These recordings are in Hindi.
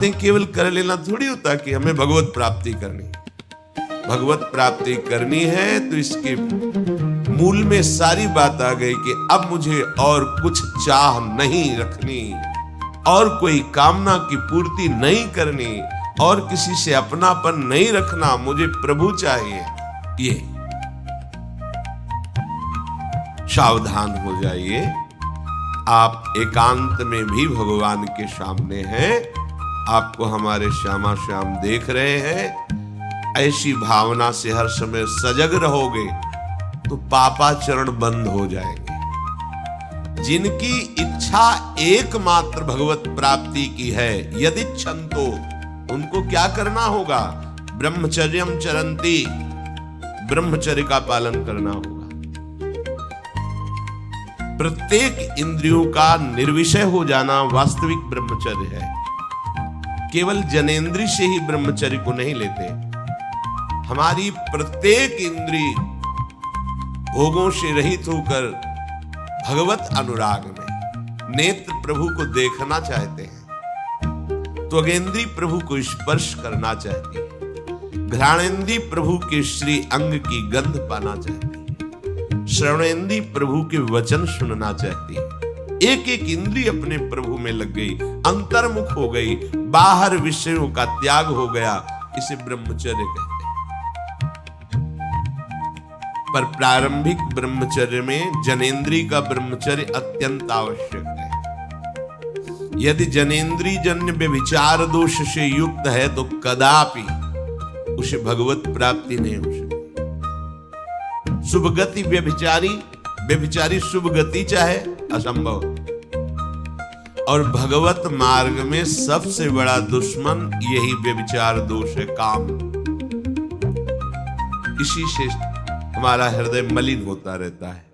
केवल कर लेना थोड़ी होता कि हमें भगवत प्राप्ति करनी। भगवत प्राप्ति करनी है तो इसके मूल में सारी बात आ गई कि अब मुझे और कुछ चाह नहीं रखनी, और कोई कामना की पूर्ति नहीं करनी, और किसी से अपनापन नहीं रखना, मुझे प्रभु चाहिए। ये सावधान हो जाइए, आप एकांत में भी भगवान के सामने हैं, आपको हमारे श्यामा श्याम देख रहे हैं। ऐसी भावना से हर समय सजग रहोगे तो पापाचरण बंद हो जाएंगे। जिनकी इच्छा एकमात्र भगवत प्राप्ति की है, यदि छंतो, उनको क्या करना होगा? ब्रह्मचर्यम चरंती, ब्रह्मचर्य का पालन करना होगा। प्रत्येक इंद्रियों का निर्विषय हो जाना वास्तविक ब्रह्मचर्य है। केवल जनेंद्रिय से ही ब्रह्मचर्य को नहीं लेते। हमारी प्रत्येक इंद्रिय भोगों से रहित होकर भगवत अनुराग में नेत्र प्रभु को देखना चाहते हैं, त्वगेंद्रिय प्रभु को स्पर्श करना चाहती है, घ्राणेंद्रिय प्रभु के श्री अंग की गंध पाना चाहती है, श्रवणेंद्रिय प्रभु के वचन सुनना चाहती है। एक एक इंद्रिय अपने प्रभु में लग गई, अंतर्मुख हो गई, बाहर विषयों का त्याग हो गया। इसे ब्रह्मचर्य कहते हैं। पर प्रारंभिक ब्रह्मचर्य में जनेंद्रिय का ब्रह्मचर्य अत्यंत आवश्यक है। यदि जनेंद्रिय जन्य व्यभिचार दोष से युक्त है तो कदापि उसे भगवत प्राप्ति नहीं हो सकती। शुभ गति व्यभिचारी शुभ गति चाहे, असंभव। और भगवत मार्ग में सबसे बड़ा दुश्मन यही व्यभिचार दोष है, काम। इसी से हमारा हृदय मलिन होता रहता है।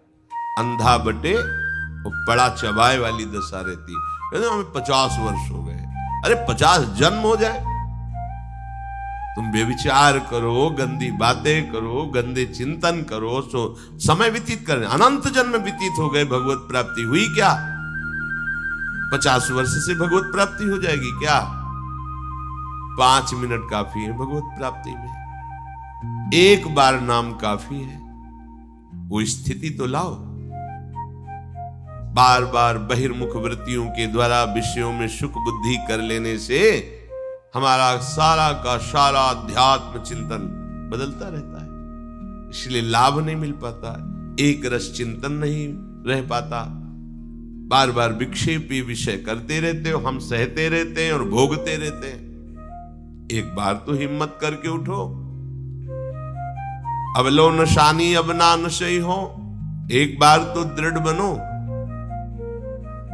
अंधा बटे वो बड़ा चबाए वाली दशा रहती है। हमें 50 वर्ष हो गए, अरे 50 जन्म हो जाए, तुम व्यभिचार करो, गंदी बातें करो, गंदे चिंतन करो, सो समय व्यतीत करें। अनंत जन्म व्यतीत हो गए, भगवत प्राप्ति हुई क्या? 50 वर्ष से भगवत प्राप्ति हो जाएगी क्या? 5 मिनट काफी है भगवत प्राप्ति में। एक बार नाम काफी है। वो स्थिति तो लाओ। बार बार बहिर्मुख वृत्तियों के द्वारा विषयों में सुख बुद्धि कर लेने से हमारा सारा का सारा अध्यात्म चिंतन बदलता रहता है, इसलिए लाभ नहीं मिल पाता, एक रस चिंतन नहीं रह पाता। बार बार विक्षेपी विषय करते रहते हो, हम सहते रहते हैं और भोगते रहते हैं। एक बार तो हिम्मत करके उठो। अब लो नशानी अब ना नशई हो, एक बार तो दृढ़ बनो।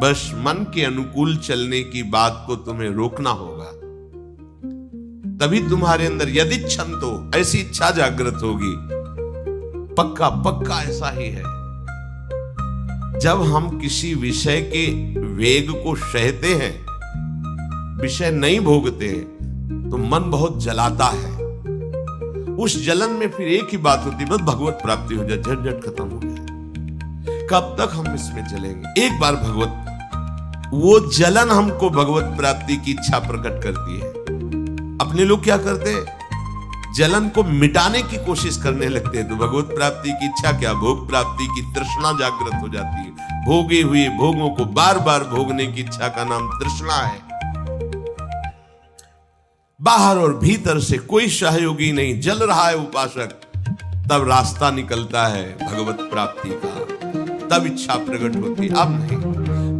बस मन के अनुकूल चलने की बात को तुम्हें रोकना होगा, तभी तुम्हारे अंदर यदि छंतो, ऐसी इच्छा जागृत होगी। पक्का पक्का ऐसा ही है। जब हम किसी विषय के वेग को सहते हैं, विषय नहीं भोगते हैं, तो मन बहुत जलाता है। उस जलन में फिर एक ही बात होती है, बस भगवत प्राप्ति हो जाए, झंझट खत्म हो जाए। कब तक हम इसमें चलेंगे? एक बार भगवत, वो जलन हमको भगवत प्राप्ति की इच्छा प्रकट करती है। अपने लोग क्या करते हैं? जलन को मिटाने की कोशिश करने लगते हैं, तो भगवत प्राप्ति की इच्छा क्या, भोग प्राप्ति की तृष्णा जागृत हो जाती है। भोगे हुए भोगों को बार बार भोगने की इच्छा का नाम तृष्णा है। बाहर और भीतर से कोई सहयोगी नहीं, जल रहा है उपासक, तब रास्ता निकलता है भगवत प्राप्ति का, तब इच्छा प्रकट होती है। अब नहीं,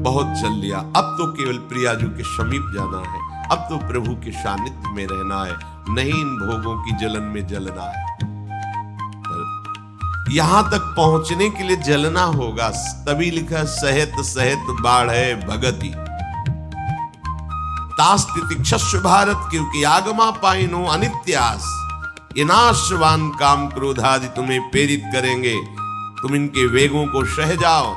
बहुत जल लिया, अब तो केवल प्रियाजू के समीप जाना है, अब तो प्रभु के सानिध्य में रहना है, नहीं इन भोगों की जलन में जलना है। पर यहां तक पहुंचने के लिए जलना होगा, तभी लिखा सहित सहित बाढ़े भगति तास्तितिक्षस्व भारत, क्योंकि आगमा पाइनो अनित्यास, ये नाशवान काम क्रोधादि तुम्हें प्रेरित करेंगे, तुम इनके वेगों को सह जाओ।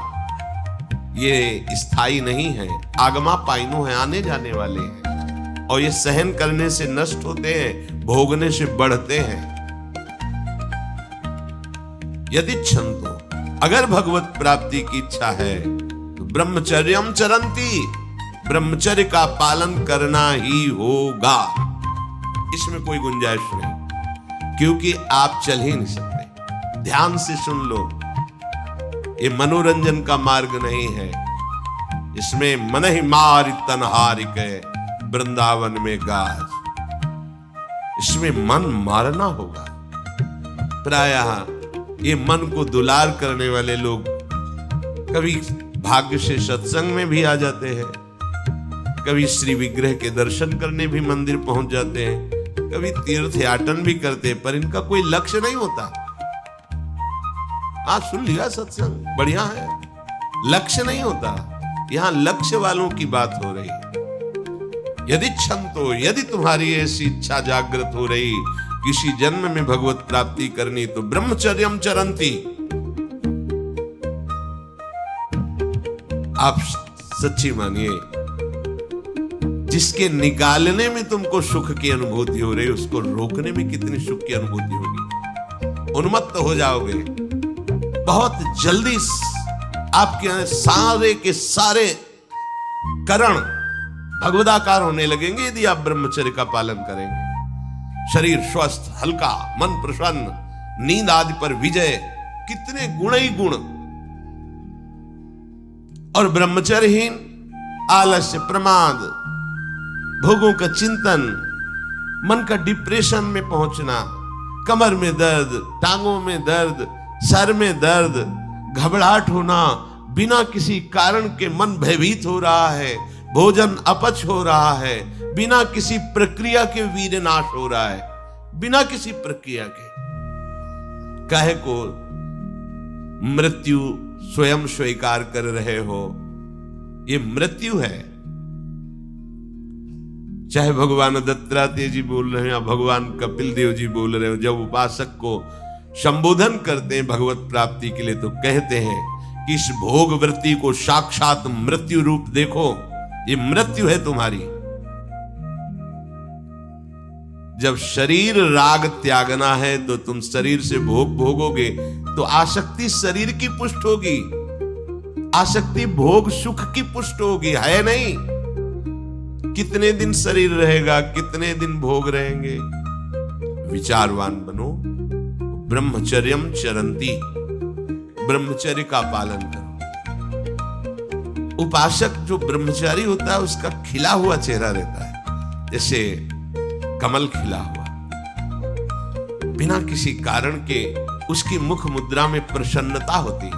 ये स्थायी नहीं है, आगमा पाइनो है, आने जाने वाले हैं, और ये सहन करने से नष्ट होते हैं, भोगने से बढ़ते हैं। यदि छंतो, अगर भगवत प्राप्ति की इच्छा है तो ब्रह्मचर्यम चरंती, ब्रह्मचर्य का पालन करना ही होगा, इसमें कोई गुंजाइश नहीं, क्योंकि आप चल ही नहीं सकते। ध्यान से सुन लो, ये मनोरंजन का मार्ग नहीं है, इसमें मन ही मार तन हारिक वृंदावन में गाज, इसमें मन मारना होगा। प्रायः ये मन को दुलार करने वाले लोग कभी भाग्य से सत्संग में भी आ जाते हैं, कभी श्री विग्रह के दर्शन करने भी मंदिर पहुंच जाते हैं, कभी तीर्थ याटन भी करते हैं, पर इनका कोई लक्ष्य नहीं होता। आज सुन लिया सत्संग, बढ़िया है, लक्ष्य नहीं होता। यहां लक्ष्य वालों की बात हो रही है। यदि क्षमतो, यदि तुम्हारी ऐसी इच्छा जागृत हो रही किसी जन्म में भगवत प्राप्ति करनी, तो ब्रह्मचर्यम चरंती। आप सच्ची मानिए, जिसके निकालने में तुमको सुख की अनुभूति हो रही, उसको रोकने में कितनी सुख की अनुभूति होगी। उन्मत्त हो जाओगे, बहुत जल्दी आपके सारे के सारे करण भगवदाकार होने लगेंगे यदि आप ब्रह्मचर्य का पालन करेंगे। शरीर स्वस्थ, हल्का, मन प्रसन्न, नींद आदि पर विजय, कितने गुण ही गुण। और ब्रह्मचर्यहीन आलस्य, प्रमाद, भोगों का चिंतन, मन का डिप्रेशन में पहुंचना, कमर में दर्द, टांगों में दर्द, सर में दर्द, घबराहट होना, बिना किसी कारण के मन भयभीत हो रहा है, भोजन अपच हो रहा है, बिना किसी प्रक्रिया के वीर नाश हो रहा है, बिना किसी प्रक्रिया के। काहे को मृत्यु स्वयं स्वीकार कर रहे हो, ये मृत्यु है। चाहे भगवान दत्तात्रेय जी बोल रहे हैं या भगवान कपिल देव जी बोल रहे हो, जब उपासक को संबोधन करते हैं भगवत प्राप्ति के लिए, तो कहते हैं कि इस भोग वृत्ति को साक्षात मृत्यु रूप देखो, ये मृत्यु है तुम्हारी। जब शरीर राग त्यागना है तो तुम शरीर से भोग भोगोगे, तो आसक्ति शरीर की पुष्ट होगी, आसक्ति भोग सुख की पुष्ट होगी, है नहीं। कितने दिन शरीर रहेगा, कितने दिन भोग रहेंगे। विचारवान बनो, ब्रह्मचर्यम चरंती, ब्रह्मचर्य का पालन करो। उपासक जो ब्रह्मचारी होता है उसका खिला हुआ चेहरा रहता है, जैसे कमल खिला हुआ, बिना किसी कारण के उसकी मुख मुद्रा में प्रसन्नता होती है।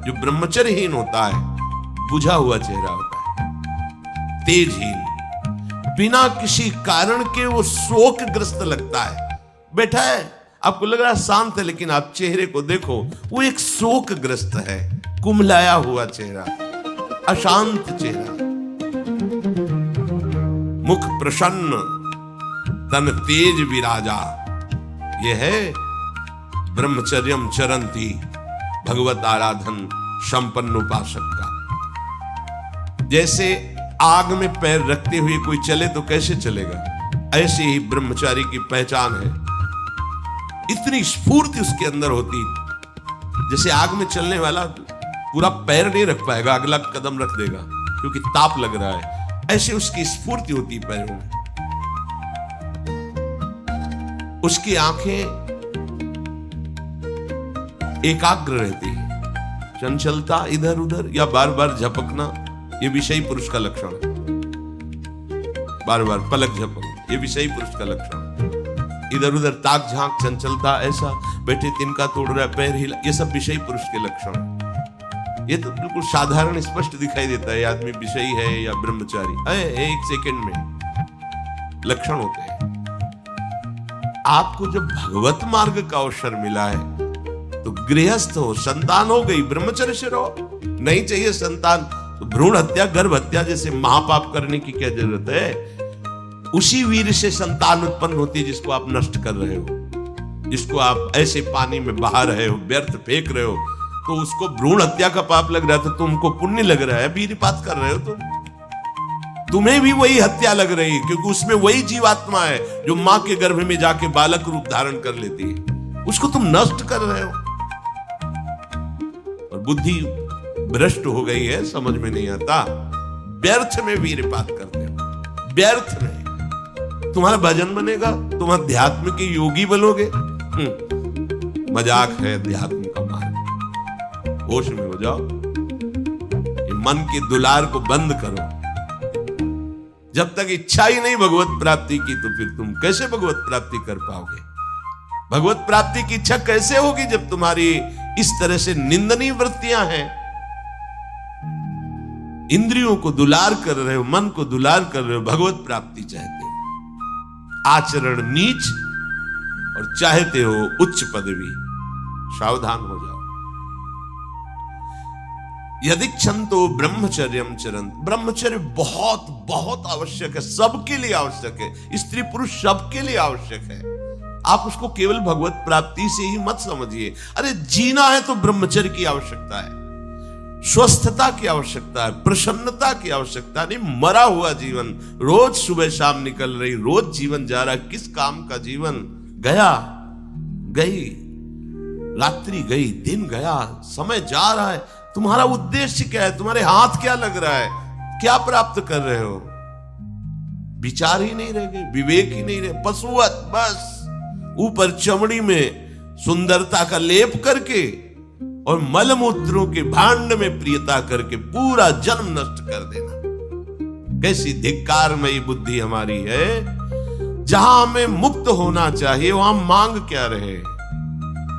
जो ब्रह्मचर्यहीन होता है बुझा हुआ चेहरा होता है, तेजहीन, बिना किसी कारण के वो शोकग्रस्त लगता है। बैठा है, आपको लग रहा है शांत है, लेकिन आप चेहरे को देखो, वो एक शोकग्रस्त है, कुम्हलाया हुआ चेहरा, अशांत चेहरा, मुख प्रसन्न, तन तेज विराजा। यह है ब्रह्मचर्यम चरंती, भगवत आराधन संपन्न उपासक का। जैसे आग में पैर रखते हुए कोई चले तो कैसे चलेगा, ऐसे ही ब्रह्मचारी की पहचान है। इतनी स्फूर्ति उसके अंदर होती, जैसे आग में चलने वाला पूरा पैर नहीं रख पाएगा, अगला कदम रख देगा क्योंकि ताप लग रहा है, ऐसे उसकी स्फूर्ति होती पैरों में। उसकी आंखें एकाग्र रहती है, चंचलता इधर उधर या बार बार झपकना, ये विषयी पुरुष का लक्षण है। बार बार पलक झपकना, ये विषयी पुरुष का लक्षण है। इधर उधर ताक झांक, चंचलता, ऐसा बैठे तिनका तोड़ रहा है, पैर हिला, ये सब विषयी पुरुष के लक्षण है। ये तो बिल्कुल साधारण स्पष्ट दिखाई देता है आदमी विषयी है या ब्रह्मचारी, एक सेकंड में लक्षण होते हैं। आपको जब भगवत मार्ग का अवसर मिला है तो गृहस्थ हो, संतान हो गई, ब्रह्मचर्य से रहो। नहीं चाहिए संतान तो भ्रूण हत्या, गर्भ हत्या जैसे महापाप करने की क्या जरूरत है। उसी वीर से संतान उत्पन्न होती है जिसको आप नष्ट कर रहे हो, जिसको आप ऐसे पानी में बहा रहे हो, व्यर्थ फेंक रहे हो, तो उसको भ्रूण हत्या का पाप लग रहा है, तो तुमको पुण्य लग रहा है, वीरपात कर रहे हो तुम्हें भी वही हत्या लग रही है, क्योंकि उसमें वही जीवात्मा है जो मां के गर्भ में जाके बालक रूप धारण कर लेती है, उसको तुम नष्ट कर रहे हो। और बुद्धि भ्रष्ट हो गई है, समझ में नहीं आता। व्यर्थ में वीरपात करते हो, व्यर्थ में। तुम्हारा भजन बनेगा, तुम अध्यात्म के योगी बनोगे। मजाक है अध्यात्म का मार्ग। होश में हो जाओ, ये मन के दुलार को बंद करो। जब तक इच्छा ही नहीं भगवत प्राप्ति की, तो फिर तुम कैसे भगवत प्राप्ति कर पाओगे? भगवत प्राप्ति की इच्छा कैसे होगी जब तुम्हारी इस तरह से निंदनीय वृत्तियां हैं? इंद्रियों को दुलार कर रहे हो, मन को दुलार कर रहे हो, भगवत प्राप्ति चाहते हो। आचरण नीच और चाहते हो उच्च पदवी। सावधान हो जाओ। यदि क्षंतो ब्रह्मचर्यम चरंत, ब्रह्मचर्य बहुत बहुत आवश्यक है, सबके लिए आवश्यक है, स्त्री पुरुष सबके लिए आवश्यक है। आप उसको केवल भगवत प्राप्ति से ही मत समझिए। अरे जीना है तो ब्रह्मचर्य की आवश्यकता है, स्वस्थता की आवश्यकता है, प्रसन्नता की आवश्यकता नहीं। मरा हुआ जीवन, रोज सुबह शाम निकल रही, रोज जीवन जा रहा है, किस काम का जीवन? गया, गई रात्रि, गई दिन, गया समय जा रहा है। तुम्हारा उद्देश्य क्या है? तुम्हारे हाथ क्या लग रहा है? क्या प्राप्त कर रहे हो? विचार ही नहीं रह गए, विवेक ही नहीं रहे, पशुवत बस ऊपर चमड़ी में सुंदरता का लेप करके और मलमूत्रों के भांड में प्रियता करके पूरा जन्म नष्ट कर देना। कैसी धिक्कारमयी बुद्धि हमारी है। जहां हमें मुक्त होना चाहिए वहां मांग क्या रहे?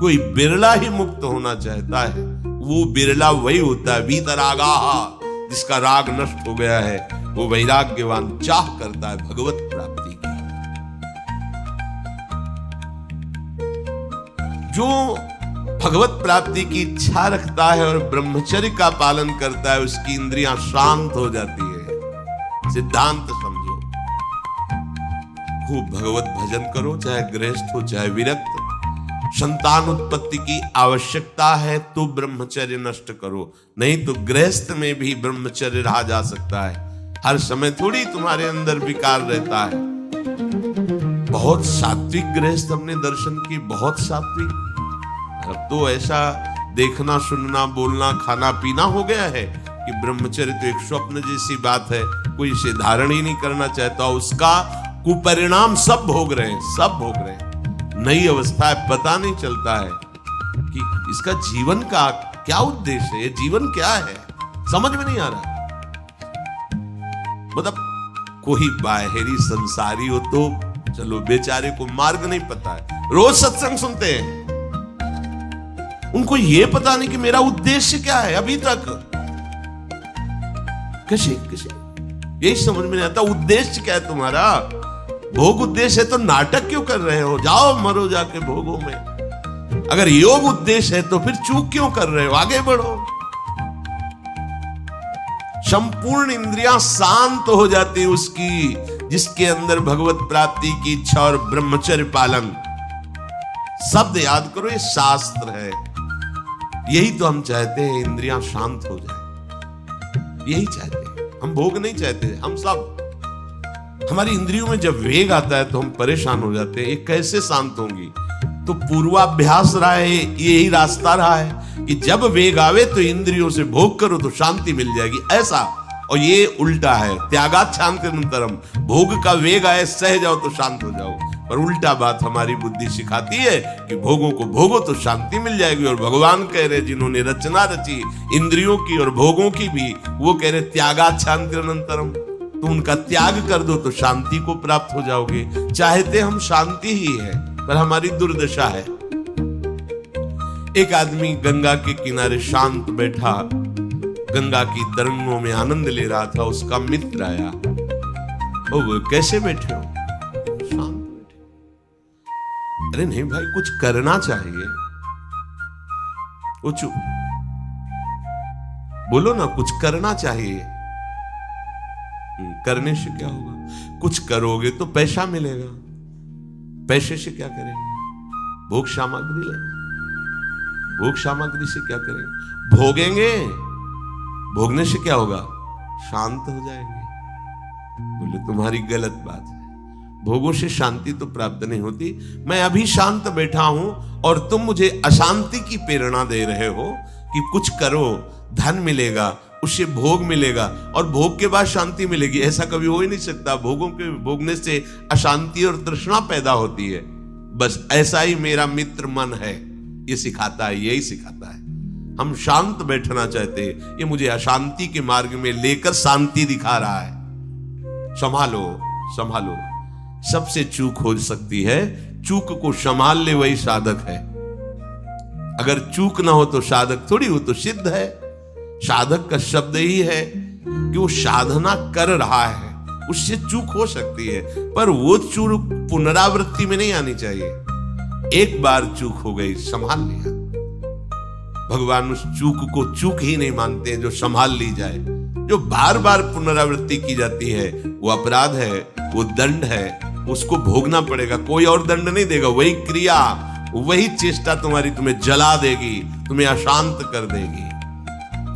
कोई बिरला ही मुक्त होना चाहता है। वो बिरला वही होता है वीतरागा, जिसका राग नष्ट हो गया है। वो वैराग्यवान चाह करता है भगवत प्राप्ति की। जो भगवत प्राप्ति की इच्छा रखता है और ब्रह्मचर्य का पालन करता है, उसकी इंद्रियां शांत हो जाती है। सिद्धांत समझो। खूब भगवत भजन करो, चाहे गृहस्थ हो चाहे विरक्त। संतान उत्पत्ति की आवश्यकता है तो ब्रह्मचर्य नष्ट करो, नहीं तो गृहस्थ में भी ब्रह्मचर्य रहा जा सकता है। हर समय थोड़ी तुम्हारे अंदर विकार रहता है। बहुत सात्विक गृहस्थ हमने दर्शन की, बहुत सात्विक। अब तो ऐसा देखना, सुनना, बोलना, खाना पीना हो गया है कि ब्रह्मचर्य तो एक स्वप्न जैसी बात है। कोई इसे धारण ही नहीं करना चाहता। उसका कुपरिणाम सब भोग रहे हैं, सब भोग रहे हैं। नई अवस्था है, पता नहीं चलता है कि इसका जीवन का क्या उद्देश्य है, जीवन क्या है, समझ में नहीं आ रहा। मतलब कोई बाहरी संसारी हो तो चलो, बेचारे को मार्ग नहीं पता है, रोज सत्संग सुनते हैं, उनको ये पता नहीं कि मेरा उद्देश्य क्या है। अभी तक कैसे यही समझ में नहीं आता, उद्देश्य क्या है तुम्हारा? भोग उद्देश्य है तो नाटक क्यों कर रहे हो? जाओ मरो जाके भोगों में। अगर योग उद्देश्य है तो फिर चूक क्यों कर रहे हो? आगे बढ़ो। संपूर्ण इंद्रियां शांत हो जाती है उसकी, जिसके अंदर भगवत प्राप्ति की इच्छा और ब्रह्मचर्य पालन। शब्द याद करो, ये शास्त्र है। यही तो हम चाहते हैं, इंद्रियां शांत हो जाए, यही चाहते हैं हम। भोग नहीं चाहते हम सब। हमारी इंद्रियों में जब वेग आता है तो हम परेशान हो जाते हैं, ये कैसे शांत होंगी? तो पूर्वाभ्यास रहा है, यही रास्ता रहा है कि जब वेग आवे तो इंद्रियों से भोग करो तो शांति मिल जाएगी, ऐसा। और ये उल्टा है, त्यागात् शान्तिरनन्तरम्। भोग का वेग आए, सह जाओ तो शांत हो जाओ। पर उल्टा बात हमारी बुद्धि सिखाती है कि भोगों को भोगो तो शांति मिल जाएगी। और भगवान कह रहे, जिन्होंने रचना रची इंद्रियों की और भोगों की भी, वो कह रहे त्यागात् शान्तिरनन्तरम्। तो उनका त्याग कर दो तो शांति को प्राप्त हो जाओगे। चाहते हम शांति ही है, पर हमारी दुर्दशा है। एक आदमी गंगा के किनारे शांत बैठा, गंगा की तरंगों में आनंद ले रहा था। उसका मित्र आया। वो कैसे बैठे हो? शांत बैठे। अरे नहीं भाई, कुछ करना चाहिए। वो चुप। बोलो ना, कुछ करना चाहिए। करने से क्या होगा? कुछ करोगे तो पैसा मिलेगा। पैसे से क्या करेंगे? भोग सामग्री लेंगे। भोग सामग्री से क्या करेंगे? भोगेंगे। भोगने से क्या होगा? शांत हो जाएंगे। बोले तुम्हारी गलत बात है, भोगों से शांति तो प्राप्त नहीं होती। मैं अभी शांत बैठा हूं और तुम मुझे अशांति की प्रेरणा दे रहे हो कि कुछ करो, धन मिलेगा। उससे भोग मिलेगा और भोग के बाद शांति मिलेगी। ऐसा कभी हो ही नहीं सकता। भोगों के भोगने से अशांति और तृष्णा पैदा होती है। बस ऐसा ही मेरा मित्र मन है, ये सिखाता है, यही सिखाता है। हम शांत बैठना चाहते हैं, ये मुझे अशांति के मार्ग में लेकर शांति दिखा रहा है। संभालो संभालो, सबसे चूक हो सकती है, चूक को संभाल ले वही साधक है। अगर चूक ना हो तो साधक थोड़ी हो, तो सिद्ध है। साधक का शब्द ही है कि वो साधना कर रहा है, उससे चूक हो सकती है, पर वो चूक पुनरावृत्ति में नहीं आनी चाहिए। एक बार चूक हो गई, संभाल लिया। भगवान उस चूक को चूक ही नहीं मानते हैं जो संभाल ली जाए। जो बार बार पुनरावृत्ति की जाती है वो अपराध है, वो दंड है, उसको भोगना पड़ेगा। कोई और दंड नहीं देगा, वही क्रिया, वही चेष्टा तुम्हारी तुम्हें जला देगी, तुम्हें अशांत कर देगी।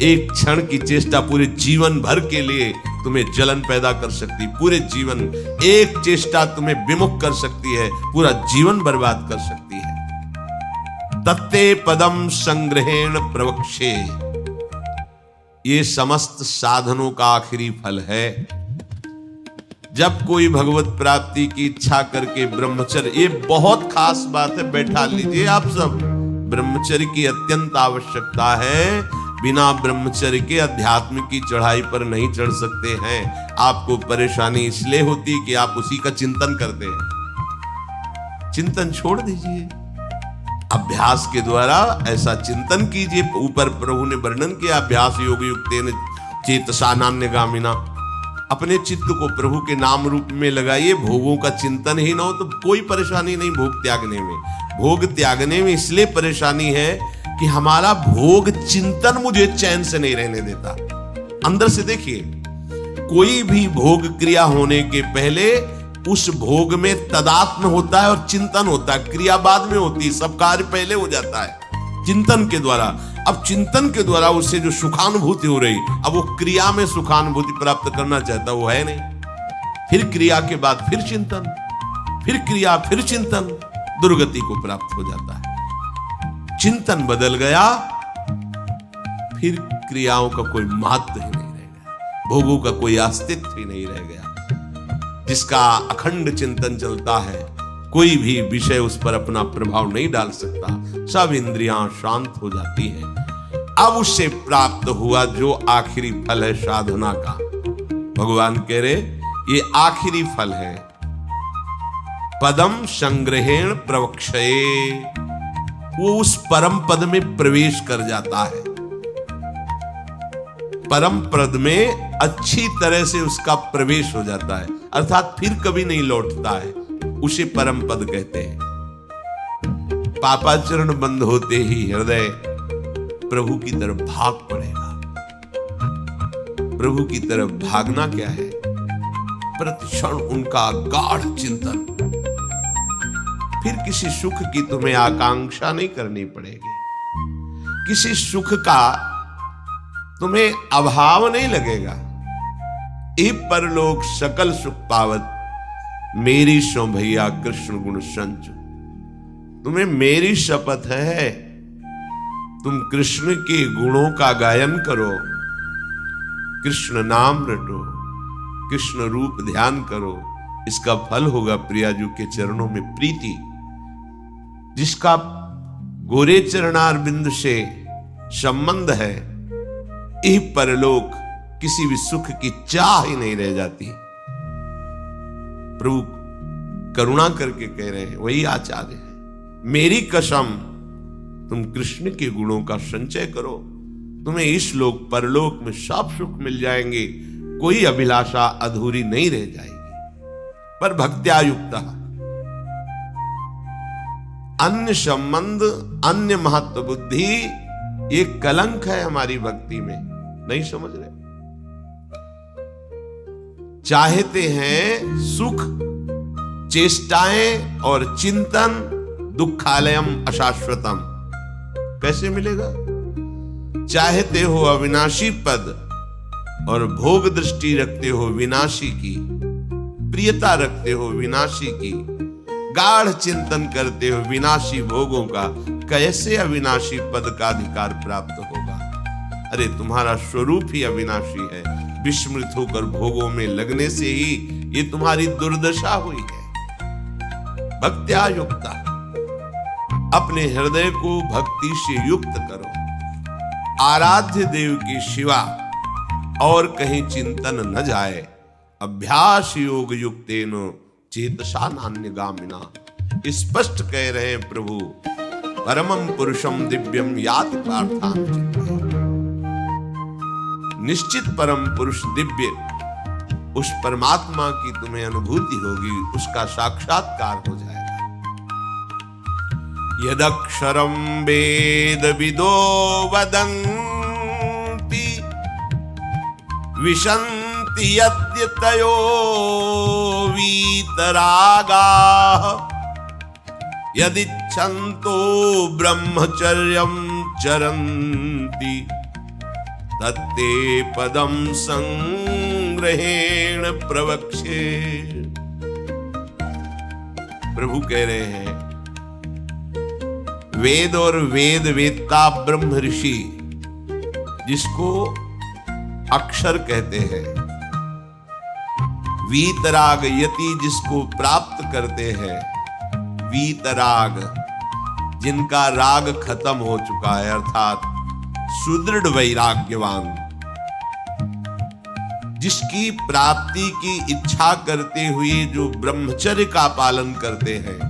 एक क्षण की चेष्टा पूरे जीवन भर के लिए तुम्हें जलन पैदा कर सकती, पूरे जीवन। एक चेष्टा तुम्हें विमुख कर सकती है, पूरा जीवन बर्बाद कर सकती है। तत्ते पदम संग्रहेण प्रवक्षे, ये समस्त साधनों का आखिरी फल है। जब कोई भगवत प्राप्ति की इच्छा करके ब्रह्मचर्य, ये बहुत खास बात है, बैठा लीजिए आप सब। ब्रह्मचर्य की अत्यंत आवश्यकता है। बिना ब्रह्मचर्य के अध्यात्म की चढ़ाई पर नहीं चढ़ सकते हैं। आपको परेशानी इसलिए होती है कि आप उसी का चिंतन करते हैं। चिंतन छोड़ दीजिए, अभ्यास के द्वारा ऐसा चिंतन कीजिए। ऊपर प्रभु ने वर्णन किया, अभ्यास योग युक्तेन चेतसा नान्यगामिना। अपने चित्त को प्रभु के नाम रूप में लगाइए। भोगों का चिंतन ही ना हो तो कोई परेशानी नहीं भोग त्यागने में। भोग त्यागने में इसलिए परेशानी है कि हमारा भोग चिंतन मुझे चैन से नहीं रहने देता। अंदर से देखिए, कोई भी भोग क्रिया होने के पहले उस भोग में तदात्म होता है और चिंतन होता है। क्रिया बाद में होती है, सब कार्य पहले हो जाता है चिंतन के द्वारा। अब चिंतन के द्वारा उससे जो सुखानुभूति हो रही, अब वो क्रिया में सुखानुभूति प्राप्त करना चाहता, वो है नहीं। फिर क्रिया के बाद फिर चिंतन, फिर क्रिया, फिर चिंतन, दुर्गति को प्राप्त हो जाता है। चिंतन बदल गया, फिर क्रियाओं का कोई महत्व ही नहीं रह गया, भोगों का कोई अस्तित्व ही नहीं रह गया। जिसका अखंड चिंतन चलता है, कोई भी विषय उस पर अपना प्रभाव नहीं डाल सकता। सब इंद्रियां शांत हो जाती हैं। अब उससे प्राप्त हुआ जो आखिरी फल है साधना का, भगवान कह रहे ये आखिरी फल है। पदम संग्रहेण प्रवक्षये, वो उस परम पद में प्रवेश कर जाता है। परम पद में अच्छी तरह से उसका प्रवेश हो जाता है, अर्थात फिर कभी नहीं लौटता है। उसे परम पद कहते हैं। पापाचरण बंद होते ही हृदय प्रभु की तरफ भाग पड़ेगा। प्रभु की तरफ भागना क्या है? प्रतिक्षण उनका गाढ़ चिंतन। फिर किसी सुख की तुम्हें आकांक्षा नहीं करनी पड़ेगी, किसी सुख का तुम्हें अभाव नहीं लगेगा। ए परलोक सकल सुख पावत, मेरी सो भैया कृष्ण गुण संचु। तुम्हें मेरी शपथ है, तुम कृष्ण के गुणों का गायन करो, कृष्ण नाम रटो, कृष्ण रूप ध्यान करो। इसका फल होगा प्रियाजू के चरणों में प्रीति। जिसका गोरे चरणारविंद से संबंध है, यह परलोक किसी भी सुख की चाह ही नहीं रह जाती। प्रभु करुणा करके कह रहे हैं, वही आचार्य है। मेरी कसम, तुम कृष्ण के गुणों का संचय करो, तुम्हें इस लोक परलोक में सब सुख मिल जाएंगे, कोई अभिलाषा अधूरी नहीं रह जाएगी। पर भक्त्या युक्त, अन्य संबंध, अन्य महत्व बुद्धि, ये कलंक है हमारी भक्ति में। नहीं समझ रहे? चाहते हैं सुख, चेष्टाएं और चिंतन, दुखालयम अशाश्वतम। कैसे मिलेगा? चाहते हो अविनाशी पद और भोग दृष्टि रखते हो विनाशी की, प्रियता रखते हो विनाशी की, गाढ़ चिंतन करते हो विनाशी भोगों का, कैसे अविनाशी पद का अधिकार प्राप्त होगा? अरे तुम्हारा स्वरूप ही अविनाशी है, विस्मृत होकर भोगों में लगने से ही ये तुम्हारी दुर्दशा हुई है। भक्त्या युक्ता, अपने हृदय को भक्ति से युक्त करो। आराध्य देव की शिवा और कहीं चिंतन न जाए। अभ्यास योग युक्तेन चेतसा नान्यगामिना। स्पष्ट कह रहे हैं प्रभु, परमं पुरुषम दिव्यम याति पार्थान चित्ते। निश्चित परम पुरुष दिव्य, उस परमात्मा की तुम्हें अनुभूति होगी, उसका साक्षात्कार हो जाएगा। यदक्षरं वेद विदो वदन्ति विशन्ति यद्यतयो वीतरागाः यदिच्छन्तो ब्रह्मचर्यं चरन्ति तत्ते पदं संग्रहेण प्रवक्ष्ये। प्रभु कह रहे हैं, वेद और वेद वेत्ता ब्रह्म ऋषि जिसको अक्षर कहते हैं, वीतराग यति जिसको प्राप्त करते हैं, वीतराग जिनका राग खत्म हो चुका है, अर्थात सुदृढ़ वैराग्यवान, जिसकी प्राप्ति की इच्छा करते हुए जो ब्रह्मचर्य का पालन करते हैं,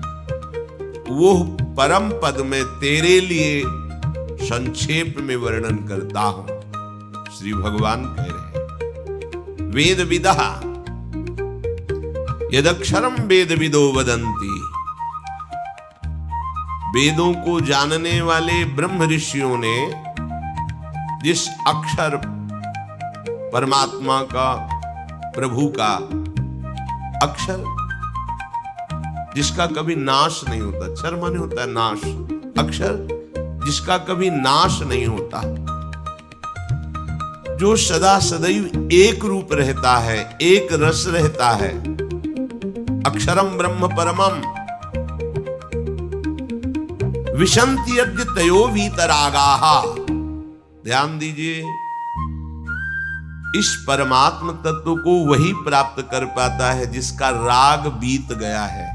वो परम पद में तेरे लिए संक्षेप में वर्णन करता हूं। श्री भगवान कह रहे हैं, वेद विदा यदक्षरम वेद विदो वदन्ति। वेदों को जानने वाले ब्रह्म ऋषियों ने जिस अक्षर परमात्मा का, प्रभु का अक्षर जिसका कभी नाश नहीं होता, अक्षर माने होता है नाश, अक्षर जिसका कभी नाश नहीं होता, जो सदा सदैव एक रूप रहता है, एक रस रहता है, अक्षरम ब्रह्म परमम विशन्ति यद्यतयो वीतरागाः। ध्यान दीजिए, इस परमात्म तत्व को वही प्राप्त कर पाता है जिसका राग बीत गया है,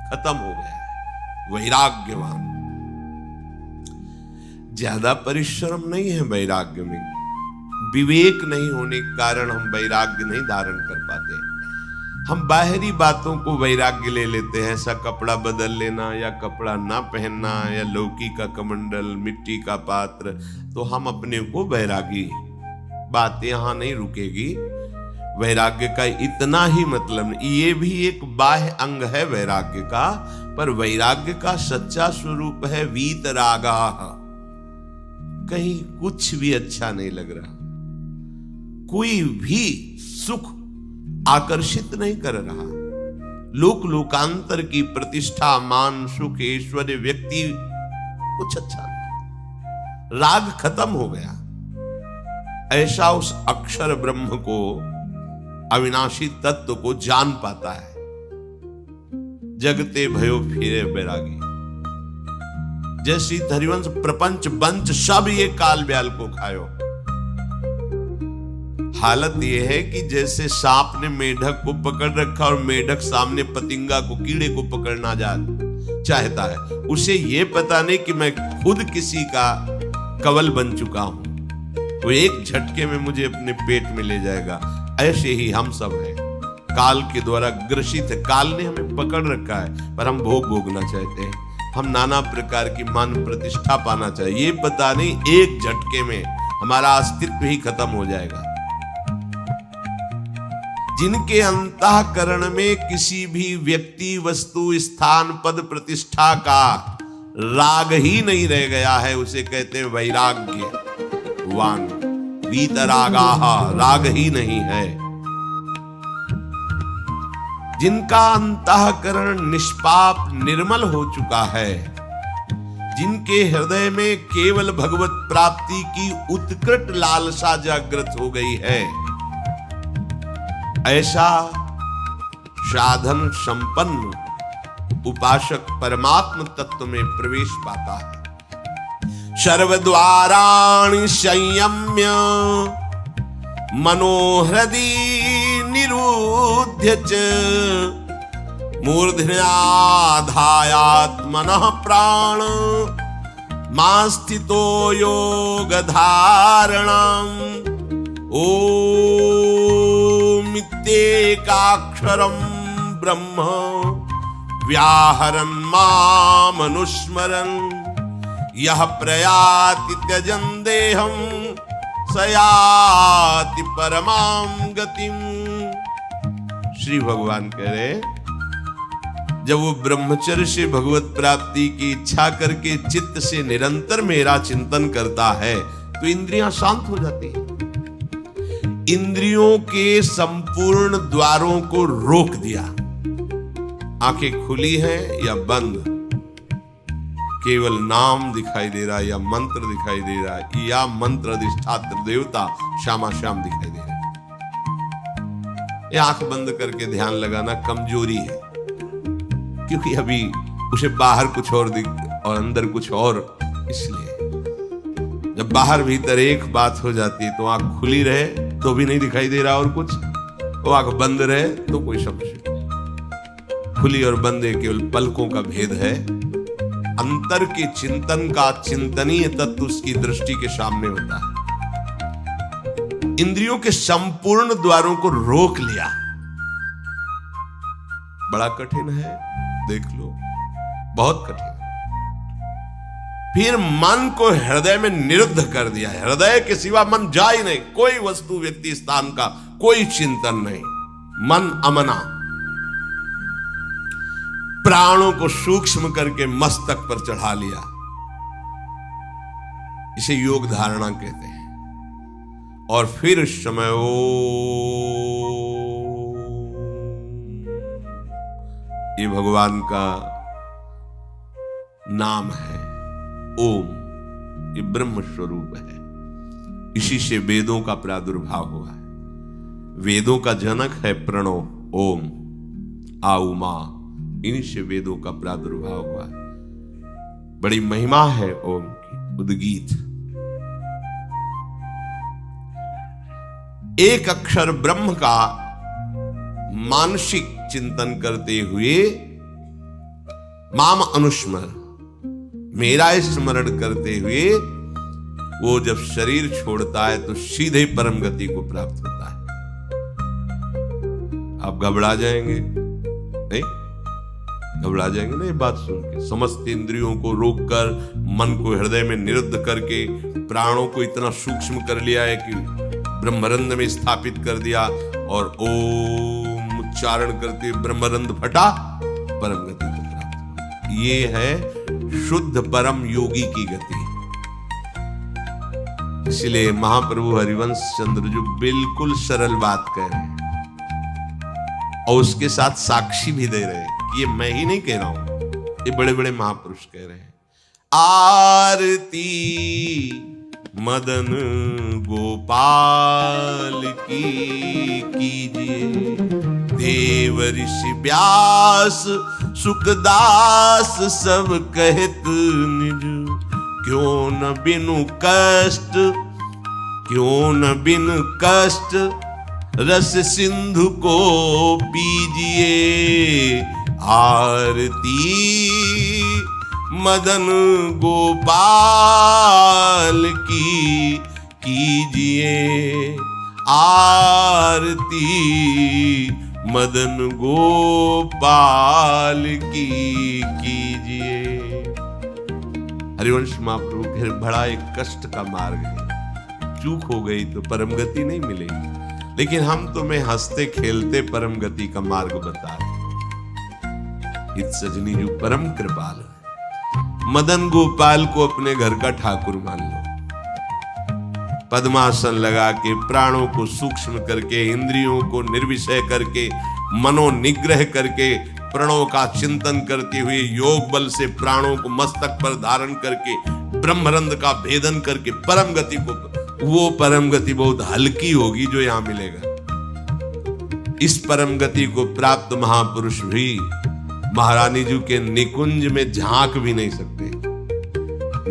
खत्म हो गया है, वैराग्यवान। ज्यादा परिश्रम नहीं है वैराग्य में, विवेक नहीं होने के कारण हम वैराग्य नहीं धारण कर पाते। हम बाहरी बातों को वैराग्य ले लेते हैं, ऐसा कपड़ा बदल लेना या कपड़ा ना पहनना या लौकी का कमंडल, मिट्टी का पात्र, तो हम अपने को वैरागी। बात यहां नहीं रुकेगी, वैराग्य का इतना ही मतलब नहीं, ये भी एक बाह्य अंग है वैराग्य का, पर वैराग्य का सच्चा स्वरूप है वीतरागा। कहीं कुछ भी अच्छा नहीं लग रहा, कोई भी सुख आकर्षित नहीं कर रहा, लोक लोकांतर की प्रतिष्ठा, मान, सुख, ऐश्वर्य, व्यक्ति कुछ अच्छा नहीं, राग खत्म हो गया। ऐसा उस अक्षर ब्रह्म को, अविनाशी तत्व को जान पाता है। जगते भयो फिरे बैरागी, जैसी हरिवंश प्रपंच बंच सब ये काल ब्याल को खायो। हालत यह है कि जैसे सांप ने मेढक को पकड़ रखा और मेढक सामने पतिंगा को, कीड़े को पकड़ना चाहता है, उसे ये पता नहीं कि मैं खुद किसी का कवल बन चुका हूं, वो एक झटके में मुझे अपने पेट में ले जाएगा। ऐसे ही हम सब हैं, काल के द्वारा ग्रसित है। काल ने हमें पकड़ रखा है, पर हम भोग भोगना चाहते हैं, हम नाना प्रकार की मान प्रतिष्ठा पाना चाहिए। ये पता नहीं एक झटके में हमारा अस्तित्व ही खत्म हो जाएगा। जिनके अंतःकरण में किसी भी व्यक्ति, वस्तु, स्थान, पद, प्रतिष्ठा का राग ही नहीं रह गया है, उसे कहते हैं वैराग्यवान। वीतरागाः, राग ही नहीं है। जिनका अंतःकरण निष्पाप, निर्मल हो चुका है, जिनके हृदय में केवल भगवत प्राप्ति की उत्कट लालसा जागृत हो गई है, ऐसा साधन संपन्न उपासक परमात्म तत्व में प्रवेश पाता है। सर्वद्वाराणि संयम्य मनोहृदि निरुध्य च मूर्धन्याधायात्मनः प्राण मास्थितो योगधारणम् ओमित्येकाक्षरं ब्रह्म व्याहरन् मामनुस्मरन् यः प्रयाति त्यजन् देहं स याति परमां गतिम्। श्री भगवान कह रहे, जब वो ब्रह्मचर्य से भगवत प्राप्ति की इच्छा करके चित्त से निरंतर मेरा चिंतन करता है तो इंद्रियां शांत हो जाती हैं। इंद्रियों के संपूर्ण द्वारों को रोक दिया। आंखें खुली हैं या बंद, केवल नाम दिखाई दे रहा है या मंत्र दिखाई दे रहा है, या मंत्र अधिष्ठात्र देवता श्यामा श्याम दिखाई दे रहा है। ये आंख बंद करके ध्यान लगाना कमजोरी है, क्योंकि अभी उसे बाहर कुछ और दिख और अंदर कुछ और। इसलिए जब बाहर भीतर एक बात हो जाती है तो आंख खुली रहे तो भी नहीं दिखाई दे रहा और कुछ, वो आंख बंद रहे तो कोई समस्या नहीं। खुली और बंद केवल पलकों का भेद है। अंतर के चिंतन का चिंतनीय तत्व उसकी दृष्टि के सामने होता है। इंद्रियों के संपूर्ण द्वारों को रोक लिया। बड़ा कठिन है, देख लो, बहुत कठिन। फिर मन को हृदय में निरुद्ध कर दिया। हृदय के सिवा मन जा ही नहीं, कोई वस्तु व्यक्ति स्थान का कोई चिंतन नहीं, मन अमना। प्राणों को सूक्ष्म करके मस्तक पर चढ़ा लिया। इसे योग धारणा कहते हैं। और फिर इस समय ये भगवान का नाम है ओम। ये ब्रह्म स्वरूप है। इसी से वेदों का प्रादुर्भाव हुआ है। वेदों का जनक है प्रणव ओम, आउमा। इन्हीं से वेदों का प्रादुर्भाव हुआ है। बड़ी महिमा है ओम की। उद्गीत एक अक्षर ब्रह्म का मानसिक चिंतन करते हुए माम अनुस्मर, मेरा स्मरण करते हुए वो जब शरीर छोड़ता है तो सीधे परम गति को प्राप्त होता है। आप घबरा जाएंगे नहीं? घबरा जाएंगे ना ये बात सुन के? समस्त इंद्रियों को रोककर मन को हृदय में निरुद्ध करके प्राणों को इतना सूक्ष्म कर लिया है कि ब्रह्मरंध्र में स्थापित कर दिया और ओम उच्चारण करते ब्रह्मरंध्र फटा, परम गति को प्राप्त। ये है शुद्ध परम योगी की गति। इसलिए महाप्रभु हरिवंश चंद्र जो बिल्कुल सरल बात कह रहे हैं और उसके साथ साक्षी भी दे रहे हैं, ये मैं ही नहीं कह रहा हूं, ये बड़े बड़े महापुरुष कह रहे हैं। आरती मदन गोपाल की कीजिए, देव ऋषि व्यास सुखदास सब कहत निज, क्यों न बिनु कष्ट, क्यों न बिनु कष्ट रस सिंधु को पीजिए। आरती मदन गोपाल की कीजिए, आरती मदन गोपाल की कीजिए। हरिवंश महाप्रभु फिर बड़ा एक कष्ट का मार्ग है। चूक हो गई तो परम गति नहीं मिलेगी, लेकिन हम तुम्हें हंसते खेलते परम गति का मार्ग बता रहे। इत सजनी जो परम कृपाल है। मदन गोपाल को अपने घर का ठाकुर मान लो। पद्मासन लगा के प्राणों को सूक्ष्म करके, इंद्रियों को निर्विषय करके, मनोनिग्रह करके, प्रणव का चिंतन करते हुए योग बल से प्राणों को मस्तक पर धारण करके, ब्रह्मरंध्र का भेदन करके परम गति को, वो परम गति बहुत हल्की होगी जो यहां मिलेगा। इस परम गति को प्राप्त महापुरुष भी महारानी जी के निकुंज में झांक भी नहीं सकते,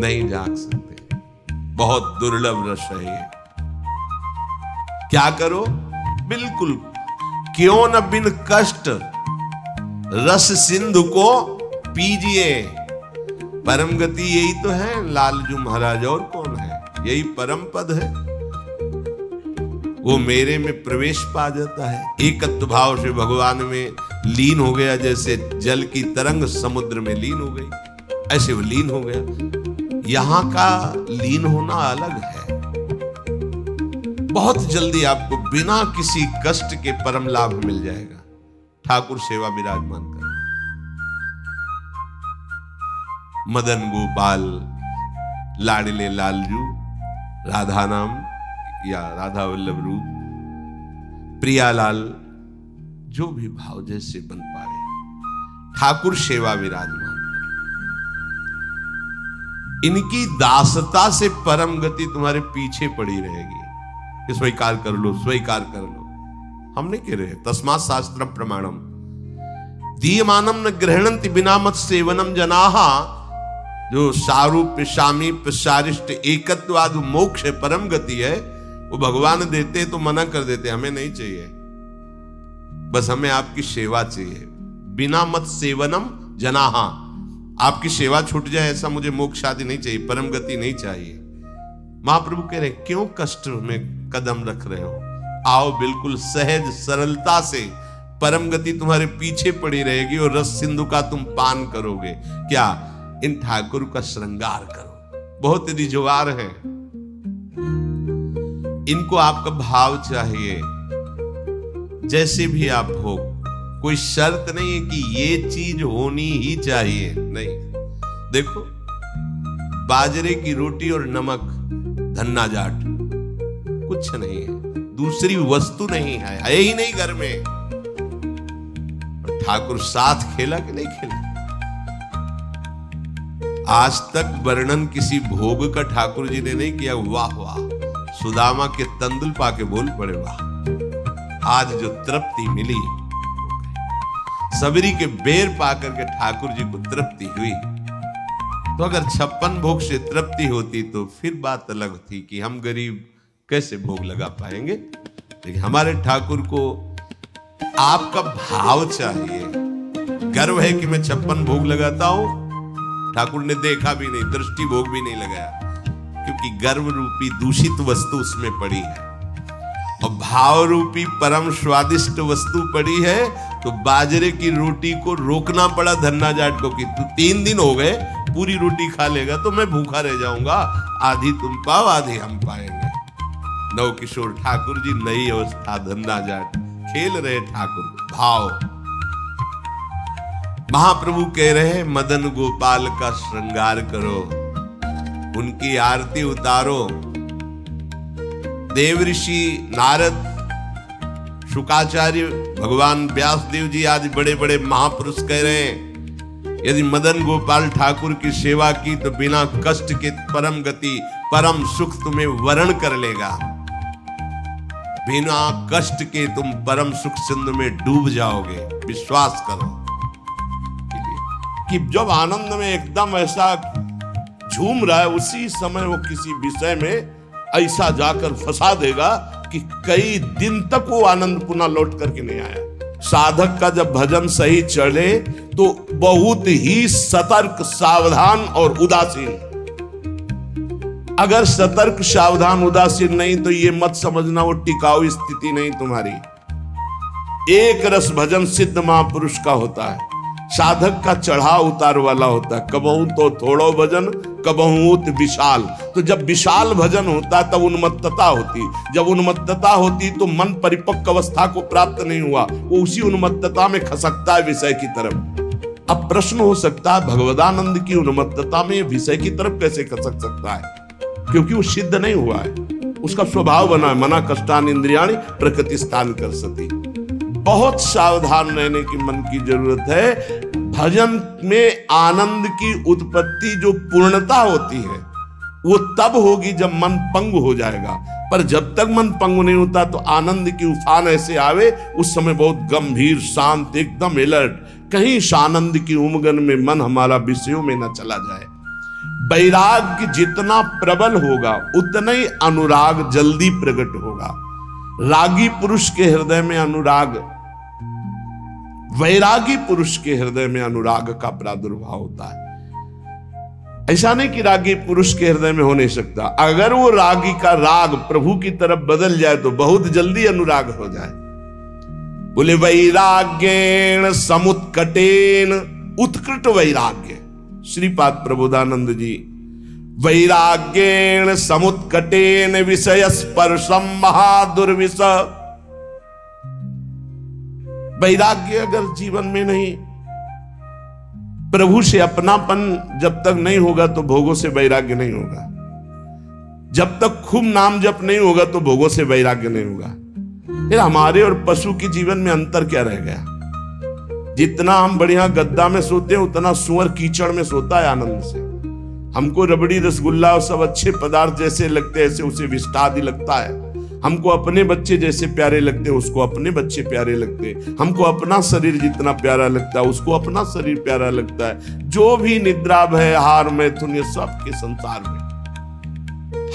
नहीं झांक सकते। बहुत दुर्लभ रस है ये। क्या करो? बिल्कुल, क्यों न बिन कष्ट रस सिंधु को पीजिए। परम गति यही तो है लालजू महाराज, और कौन है? यही परम पद है। वो मेरे में प्रवेश पा जाता है, एकत्व भाव से भगवान में लीन हो गया। जैसे जल की तरंग समुद्र में लीन हो गई, ऐसे वो लीन हो गया। यहां का लीन होना अलग है। बहुत जल्दी आपको बिना किसी कष्ट के परम लाभ मिल जाएगा। ठाकुर सेवा विराजमान कर, मदन गोपाल लाडले लालजू, राधा नाम या राधा वल्लभ रूप, प्रियालाल, जो भी भाव जैसे बन पाए, ठाकुर सेवा विराजमान कर। इनकी दासता से परम गति तुम्हारे पीछे पड़ी रहेगी। स्वीकार कर लो, स्वीकार कर लो। हम नहीं कह रहे, तस्मात् शास्त्रम प्रमाणम दीयमानम न गृह्णन्ति बिना मत सेवनम जनाहा। जो सारूप्य सामीप्य सारिष्ट एकत्वाद मोक्ष है, परम गति है, वो भगवान देते तो मना कर देते, हमें नहीं चाहिए, बस हमें आपकी सेवा चाहिए। बिना मत सेवनम जनाहा, आपकी सेवा छूट जाए ऐसा मुझे मोक्ष आदि नहीं चाहिए, परम गति नहीं चाहिए। महाप्रभु कह रहे क्यों कष्ट में कदम रख रहे हो? आओ, बिल्कुल सहज सरलता से परम गति तुम्हारे पीछे पड़ी रहेगी और रस सिंधु का तुम पान करोगे। क्या? इन ठाकुर का श्रृंगार करो। बहुत रिजवार है, इनको आपका भाव चाहिए। जैसे भी आप हो, कोई शर्त नहीं है कि ये चीज होनी ही चाहिए, नहीं। देखो, बाजरे की रोटी और नमक, धन्ना जाट, कुछ नहीं है, दूसरी वस्तु नहीं है ही नहीं घर में। ठाकुर साथ खेला कि नहीं खेला? आज तक वर्णन किसी भोग का ठाकुर जी ने नहीं किया। वाह वाह, सुदामा के तंदुल पाके बोल पड़े वाह। आज जो तृप्ति मिली, सबरी के बेर पाकर के ठाकुर जी को तृप्ति हुई। तो अगर 56 भोग से तृप्ति होती तो फिर बात अलग थी कि हम गरीब कैसे भोग लगा पाएंगे। लेकिन हमारे ठाकुर को आपका भाव चाहिए। गर्व है कि मैं 56 भोग लगाता हूं, ठाकुर ने देखा भी नहीं, दृष्टि भोग भी नहीं लगाया, क्योंकि गर्व रूपी दूषित वस्तु उसमें पड़ी है और भाव रूपी परम स्वादिष्ट वस्तु पड़ी है। तो बाजरे की रोटी को रोकना पड़ा धन्ना जाट को कि तू 3 दिन हो गए पूरी रोटी खा लेगा तो मैं भूखा रह जाऊंगा, आधी तुम पाओ आधी हम पाएंगे। नव किशोर ठाकुर जी, नई अवस्था, धन्ना जाट, खेल रहे ठाकुर भाव। महाप्रभु कह रहे मदन गोपाल का श्रृंगार करो, उनकी आरती उतारो। देव ऋषि नारद, शुकाचार्य, भगवान व्यासदेव जी आदि बड़े बड़े महापुरुष कह रहे हैं यदि मदन गोपाल ठाकुर की सेवा की तो बिना कष्ट के परम गति, परम सुख तुम्हें वरण कर लेगा। बिना कष्ट के तुम परम सुख सिंधु में डूब जाओगे। विश्वास करो कि जब आनंद में एकदम ऐसा झूम रहा है, उसी समय वो किसी विषय में ऐसा जाकर फंसा देगा कि कई दिन तक वो आनंद पुनः लौट करके नहीं आया। साधक का जब भजन सही चले तो बहुत ही सतर्क, सावधान और उदासीन। अगर सतर्क, सावधान, उदासीन नहीं तो ये मत समझना वो टिकाऊ स्थिति नहीं तुम्हारी। एक रस भजन सिद्ध महापुरुष का होता है, साधक का चढ़ाव उतार वाला होता है। कबहू तो थोड़ो भजन, कबहू विशाल। तो जब विशाल भजन होता है तब उन्मत्तता होती, जब उन्मत्तता होती तो मन परिपक्व अवस्था को प्राप्त नहीं हुआ, वो उसी उन्मत्तता में खसकता है विषय की तरफ। अब प्रश्न हो सकता है भगवदानंद की उन्मत्तता में विषय की तरफ कैसे खसक सकता है? क्योंकि वो सिद्ध नहीं हुआ है, उसका स्वभाव बना है, मना कष्टान इंद्रियाणि प्रकृति स्थान कर सती। बहुत सावधान रहने की मन की जरूरत है। भजन में आनंद की उत्पत्ति जो पूर्णता होती है वो तब होगी जब मन पंग हो जाएगा, पर जब तक मन पंग नहीं होता तो आनंद की उफान ऐसे आवे, उस समय बहुत गंभीर, शांत, एकदम अलर्ट, कहीं आनंद की उमगन में मन हमारा विषयों में न चला जाए। वैराग्य जितना प्रबल होगा उतना ही अनुराग जल्दी प्रकट होगा। रागी पुरुष के हृदय में अनुराग, वैरागी पुरुष के हृदय में अनुराग का प्रादुर्भाव होता है। ऐसा नहीं कि रागी पुरुष के हृदय में हो नहीं सकता, अगर वो रागी का राग प्रभु की तरफ बदल जाए तो बहुत जल्दी अनुराग हो जाए। बोले वैराग्येण समुत्कटेन, उत्कृट वैराग्य। श्रीपाद प्रबोधानंद जी, वैराग्येण समुत्कटेन विषय स्पर्शम महादुर्विष। वैराग्य अगर जीवन में नहीं, प्रभु से अपनापन जब तक नहीं होगा तो भोगों से वैराग्य नहीं होगा। जब तक खूब नाम जप नहीं होगा तो भोगों से वैराग्य नहीं होगा। फिर हमारे और पशु के जीवन में अंतर क्या रह गया? जितना हम बढ़िया गद्दा में सोते हैं उतना सुअर कीचड़ में सोता है आनंद से। हमको रबड़ी रसगुल्ला और सब अच्छे पदार्थ जैसे लगते हैं ऐसे उसे विष्टा आदि लगता है। हमको अपने बच्चे जैसे प्यारे लगते हैं उसको अपने बच्चे प्यारे लगते हैं। हमको अपना शरीर जितना प्यारा लगता है उसको अपना शरीर प्यारा लगता है। जो भी निद्रा भय हार मैथुन ये सब के संसार में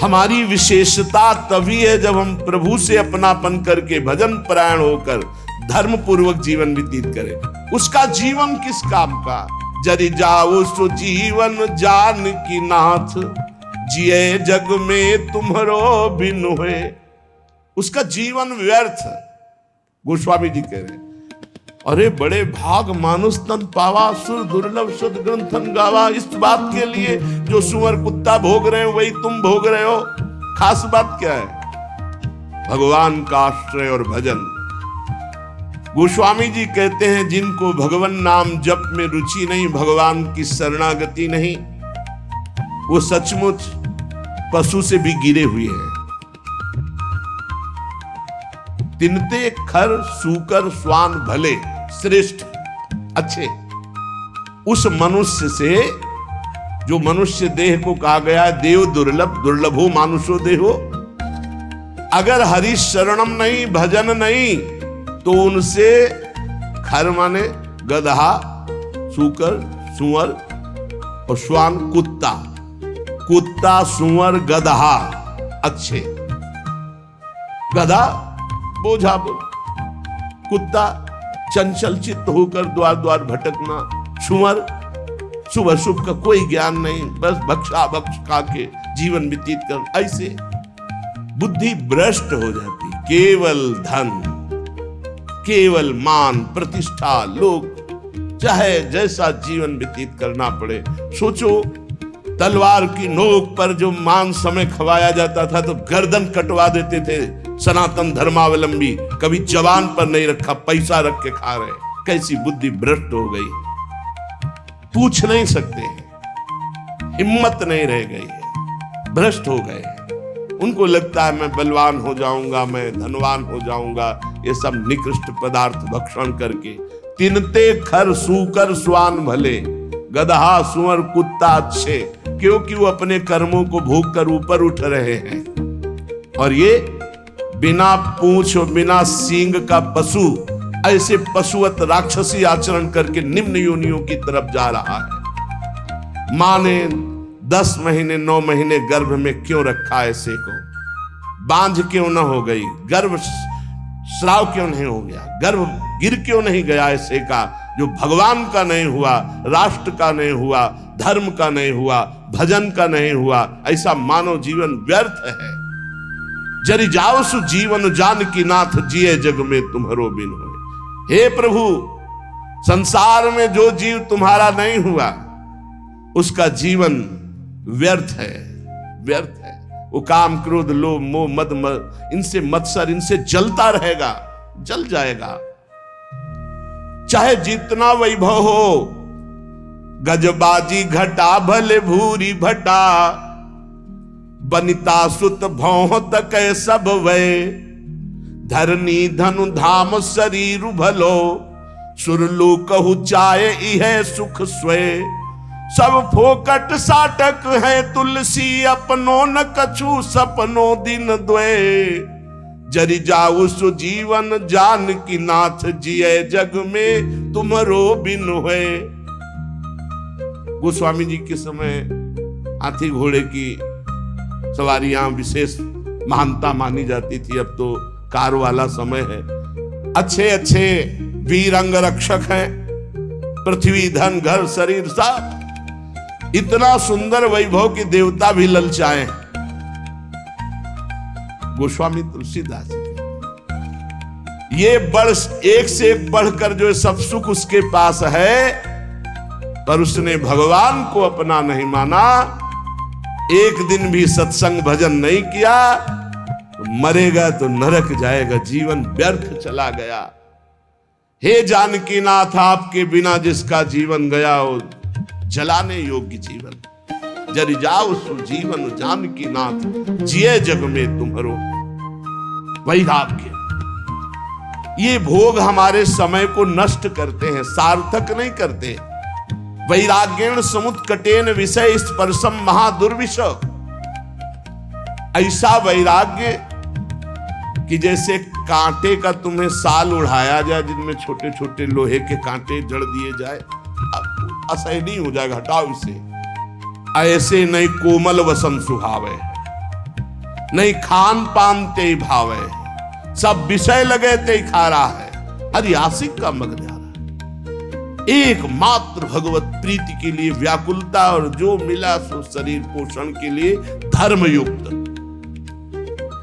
हमारी विशेषता तभी है जब हम प्रभु से अपनापन करके भजन परायण होकर धर्म पूर्वक जीवन व्यतीत करें। उसका जीवन किस काम का? जरि जाओ सो जीवन जान की नाथ, जिए जग में तुम्हारो बिन हुए। उसका जीवन व्यर्थ। गोस्वामी जी कह रहे हैं, अरे बड़े भाग मानुष तन पावा, सुर दुर्लभ शुद्ध ग्रंथन गावा। इस बात के लिए जो सुअर कुत्ता भोग रहे हो वही तुम भोग रहे हो। खास बात क्या है? भगवान का आश्रय और भजन। गोस्वामी जी कहते हैं, जिनको भगवान नाम जप में रुचि नहीं, भगवान की शरणागति नहीं, वो सचमुच पशु से भी गिरे हुए हैं। तिनते खर सूकर स्वान भले, श्रेष्ठ अच्छे उस मनुष्य से जो मनुष्य देह को कहा गया है देव दुर्लभ, दुर्लभो मानुषो देहो। अगर हरि शरणम नहीं, भजन नहीं, तो उनसे खर माने गधा, सूकर, सुअर और श्वान कुत्ता। कुत्ता, सुअर, गधा अच्छे। गधा बोझा, कुत्ता चंचल चित्त होकर द्वार द्वार भटकना, सुअर शुभ अशुभ का कोई ज्ञान नहीं, बस भक्षा भक्ष खा के जीवन व्यतीत कर। ऐसे बुद्धि भ्रष्ट हो जाती। केवल धन, केवल मान प्रतिष्ठा, लोग चाहे जैसा जीवन व्यतीत करना पड़े। सोचो, तलवार की नोक पर जो मान समय खवाया जाता था तो गर्दन कटवा देते थे सनातन धर्मावलंबी। कभी जवान पर नहीं रखा, पैसा रख के खा रहे। कैसी बुद्धि भ्रष्ट हो गई, पूछ नहीं सकते, हिम्मत नहीं रह गई है, भ्रष्ट हो गए। उनको लगता है मैं बलवान हो जाऊंगा, मैं धनवान हो जाऊंगा, ये सब निकृष्ट पदार्थ भक्षण करके। तिनते खर सूकर स्वान भले, गधा सुअर कुत्ता अच्छे, क्योंकि वो अपने कर्मों को भोग कर ऊपर उठ रहे हैं। और ये बिना पूंछ और बिना सींग का पशु ऐसे पशुवत राक्षसी आचरण करके निम्न योनियों की तरफ जा रहा है। मां ने 10 महीने 9 महीने गर्भ में क्यों रखा ऐसे को? बांझ क्यों न हो गई? गर्भ श्राव क्यों नहीं हो गया? गर्भ गिर क्यों नहीं गया ऐसे का, जो भगवान का नहीं हुआ, राष्ट्र का नहीं हुआ, धर्म का नहीं हुआ, भजन का नहीं हुआ? ऐसा मानव जीवन व्यर्थ है। जरि जाओ सु जीवन जान की नाथ, जिए जग में तुम्हारो बिन होए। हे प्रभु, संसार में जो जीव तुम्हारा नहीं हुआ उसका जीवन व्यर्थ है, व्यर्थ है। वो काम क्रोध लोभ मोह मद इनसे मत्सर, इनसे जलता रहेगा, जल जाएगा। चाहे जितना वैभव हो, गजबाजी घटा भले भूरी भटा, बनिता सुत भौह तक सब वै, धरनी धनु धाम शरीर भलो, सुरलू कहु चाय इह सुख स्वय। सब फोकट साटक है तुलसी, अपनो न कछु सपनो दिन द्वे। जरि जाऊ सु जीवन जान की नाथ, जिए जग में तुम्हारो बिन हुए। गोस्वामी जी के समय हाथी घोड़े की सवारियां विशेष महानता मानी जाती थी। अब तो कार वाला समय है। अच्छे अच्छे वीर अंग रक्षक हैं, पृथ्वी धन घर शरीर सब इतना सुंदर वैभव कि देवता भी ललचाए। गोस्वामी तुलसीदास ये एक से एक बढ़कर जो सब सुख उसके पास है, पर उसने भगवान को अपना नहीं माना, एक दिन भी सत्संग भजन नहीं किया, तो मरेगा तो नरक जाएगा, जीवन व्यर्थ चला गया। हे जानकी नाथ आपके बिना जिसका जीवन गया हो जलाने योग्य जीवन, जरि जाओ सुजीवन जानकी नाथ जिए जग में तुम्हारो वैराग्य। ये भोग हमारे समय को नष्ट करते हैं, सार्थक नहीं करते। वैराग्येण समुत्कटेन विषय स्पर्शम महादुर्विष। ऐसा वैराग्य कि जैसे कांटे का तुम्हें साल उड़ाया जाए जिनमें छोटे छोटे लोहे के कांटे जड़ दिए जाए, असहनीय हो जाएगा, हटाओ इसे। ऐसे नहीं कोमल वसन सुहावे, नहीं खान पान ते भावे, सब विषय लगे ते खा रहा है, हरि आशिक का मग जा रहा है। एकमात्र भगवत प्रीति के लिए व्याकुलता, और जो मिला सो शरीर पोषण के लिए धर्मयुक्त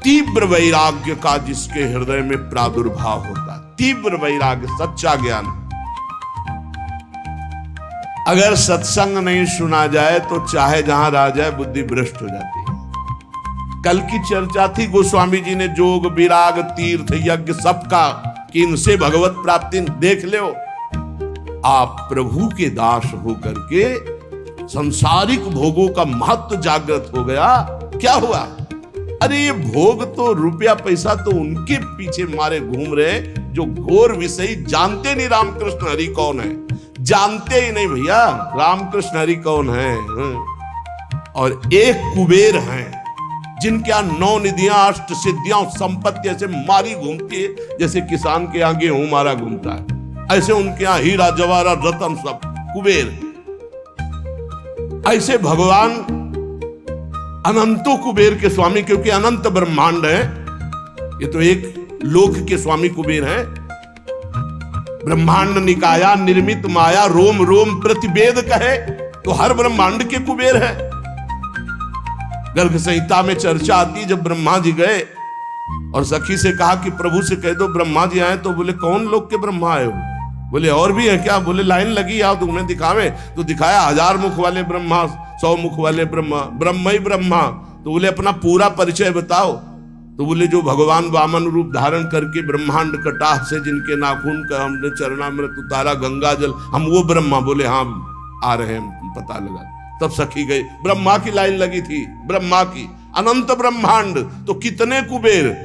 तीव्र वैराग्य का जिसके हृदय में प्रादुर्भाव होता है। तीव्र वैराग्य, सच्चा ज्ञान। अगर सत्संग नहीं सुना जाए तो चाहे जहां रह जाए बुद्धि भ्रष्ट हो जाती है। कल की चर्चा थी गोस्वामी जी ने जोग विराग तीर्थ यज्ञ सबका, कि इनसे भगवत प्राप्ति देख लो। आप प्रभु के दास होकर के संसारिक भोगों का महत्व जागृत हो गया। क्या हुआ? अरे ये भोग तो रुपया पैसा तो उनके पीछे मारे घूम रहे जो घोर विषय जानते नहीं रामकृष्ण हरि कौन है, जानते ही नहीं भैया रामकृष्ण हरि कौन है। और एक कुबेर हैं जिनके यहां 9 निधियां 8 सिद्धियां संपत्ति ऐसे मारी घूमती है जैसे किसान के यहाँ गेहूं मारा घूमता है, ऐसे उनके यहां हीरा जवाहरात रतन सब कुबेर। ऐसे भगवान अनंतो कुबेर के स्वामी, क्योंकि अनंत ब्रह्मांड है, ये तो एक लोक के स्वामी कुबेर है। ब्रह्मांड निकाया निर्मित माया रोम रोम प्रतिवेद कहे, तो हर ब्रह्मांड के कुबेर है। गर्ग संहिता में चर्चा आती, जब ब्रह्मा जी गए और सखी से कहा कि प्रभु से कह दो ब्रह्मा जी आए, तो बोले कौन लोग के ब्रह्मा आए हो? बोले और भी है क्या? बोले लाइन लगी आओ तो उन्हें दिखावे। तो दिखाया 1000 मुख वाले ब्रह्मा, 100 मुख वाले ब्रह्मा, ब्रह्म ही ब्रह्मा। तो बोले अपना पूरा परिचय बताओ। तो बोले जो भगवान वामन रूप धारण करके ब्रह्मांड कटाह से जिनके नाखून का हमने चरणामृत उतारा गंगा जल, हम वो ब्रह्मा। बोले हाँ आ रहे हैं, पता लगा। तब सखी गई, ब्रह्मा की लाइन लगी थी, ब्रह्मा की। अनंत ब्रह्मांड तो कितने कुबेर,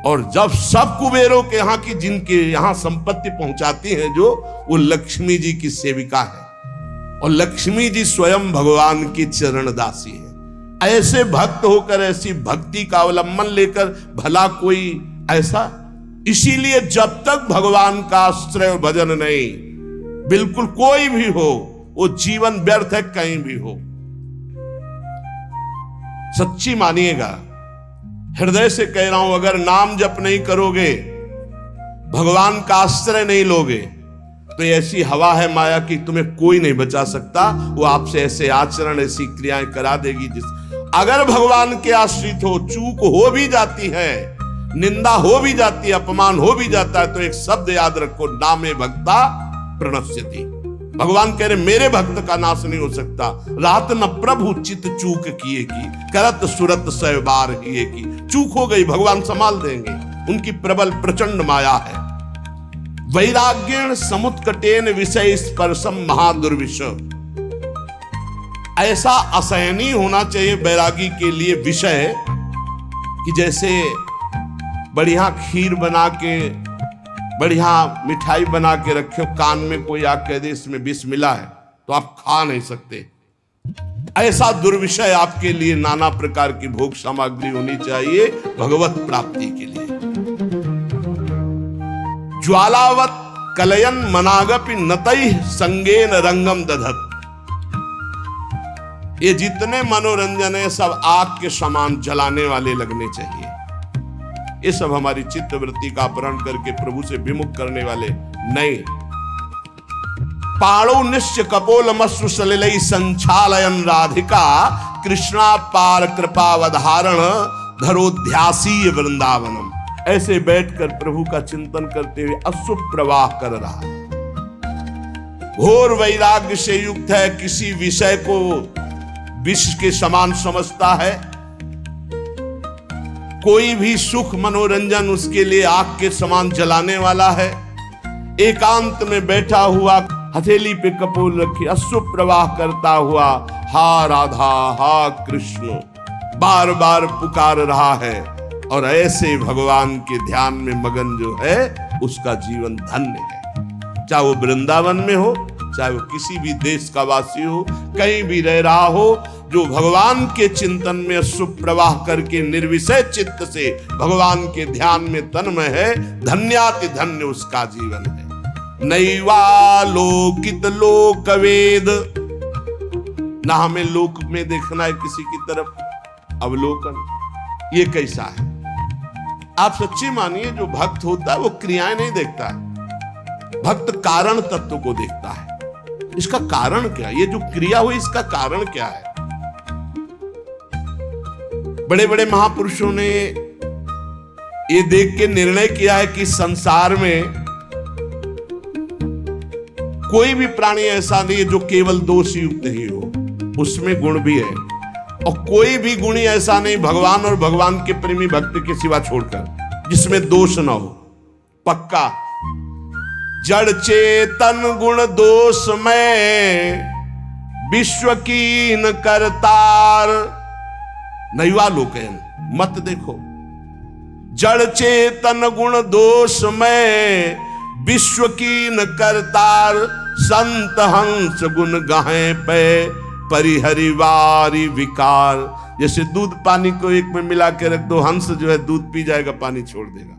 और जब सब कुबेरों के यहाँ की जिनके यहाँ संपत्ति पहुंचाती है जो, वो लक्ष्मी जी की सेविका है, और लक्ष्मी जी स्वयं भगवान की चरण दासी है। ऐसे भक्त होकर ऐसी भक्ति का अवलंबन लेकर भला कोई ऐसा? इसीलिए जब तक भगवान का आश्रय और भजन नहीं, बिल्कुल कोई भी हो, वो जीवन व्यर्थ है कहीं भी हो। सच्ची मानिएगा, हृदय से कह रहा हूं, अगर नाम जप नहीं करोगे, भगवान का आश्रय नहीं लोगे, तो ऐसी हवा है माया कि तुम्हें कोई नहीं बचा सकता। वो आपसे ऐसे आचरण ऐसी क्रियाएं करा देगी जिस, अगर भगवान के आश्रित हो, चूक हो भी जाती है, निंदा हो भी जाती है, अपमान हो भी जाता है, तो एक शब्द याद रखो, नामे भक्ता प्रणश्यति। भगवान कह रहे मेरे भक्त का नाश नहीं हो सकता। रात न प्रभु चित चूक किए की, करत सुरत 100 बार किए की। चूक हो गई, भगवान संभाल देंगे, उनकी प्रबल प्रचंड माया है। वैराग्येण समुत्कटेन विषय स्पर्शम महादुर्विष। ऐसा असहनीय होना चाहिए बैरागी के लिए विषय, कि जैसे बढ़िया खीर बना के, बढ़िया मिठाई बना के रखे, कान में कोई आके कह दे इसमें विष मिला है, तो आप खा नहीं सकते। ऐसा दुर्विषय आपके लिए नाना प्रकार की भोग सामग्री होनी चाहिए भगवत प्राप्ति के लिए। ज्वालावत कलयन मनागपि नतैः संगेन रंगम दधत। ये जितने मनोरंजन है सब आग के समान जलाने वाले लगने चाहिए। ये सब हमारी चित्त वृत्ति का अपहरण करके प्रभु से विमुख करने वाले नहीं। पाणो निश्च कपोलमश्रु सलिलै संचालयन राधिका कृष्णा पार कृपावधारण धरोध्यासी वृंदावनम। ऐसे बैठकर प्रभु का चिंतन करते हुए अश्रु प्रवाह कर रहा है। घोर वैराग्य से युक्त है, किसी विषय को विष के समान समझता है। कोई भी सुख मनोरंजन उसके लिए आग के समान जलाने वाला है। एकांत में बैठा हुआ हथेली पे कपोल रखी अश्रु प्रवाह करता हुआ हा राधा हा कृष्ण बार बार पुकार रहा है। और ऐसे भगवान के ध्यान में मगन जो है उसका जीवन धन्य है। चाहे वो वृंदावन में हो, चाहे वो किसी भी देश का वासी हो, कहीं भी रह रहा हो, जो भगवान के चिंतन में अश्रु प्रवाह करके निर्विषय चित्त से भगवान के ध्यान में तन्मय है, धन्याति धन्य उसका जीवन है। नैवालोकित लोकवेद, ना हमें लोक में देखना है किसी की तरफ अवलोकन। ये कैसा है? आप सच्ची मानिए, जो भक्त होता है वो क्रियाएं नहीं देखता है, भक्त कारण तत्व को देखता है। इसका कारण क्या है? ये जो क्रिया हुई इसका कारण क्या है? बड़े बड़े महापुरुषों ने ये देख के निर्णय किया है कि संसार में कोई भी प्राणी ऐसा नहीं है जो केवल दोष युक्त ही हो, उसमें गुण भी है। और कोई भी गुणी ऐसा नहीं भगवान और भगवान के प्रेमी भक्त के सिवा छोड़कर जिसमें दोष ना हो। पक्का जड़ चेतन गुण दोष में विश्व कीन करतार। नैवा लोकयन मत देखो। जड़ चेतन गुण दोष में विश्व कीन करतार। संत हंस गुण गाहे पे परिहरिवारी विकार। जैसे दूध पानी को एक में मिला के रख दो, हंस जो है दूध पी जाएगा, पानी छोड़ देगा।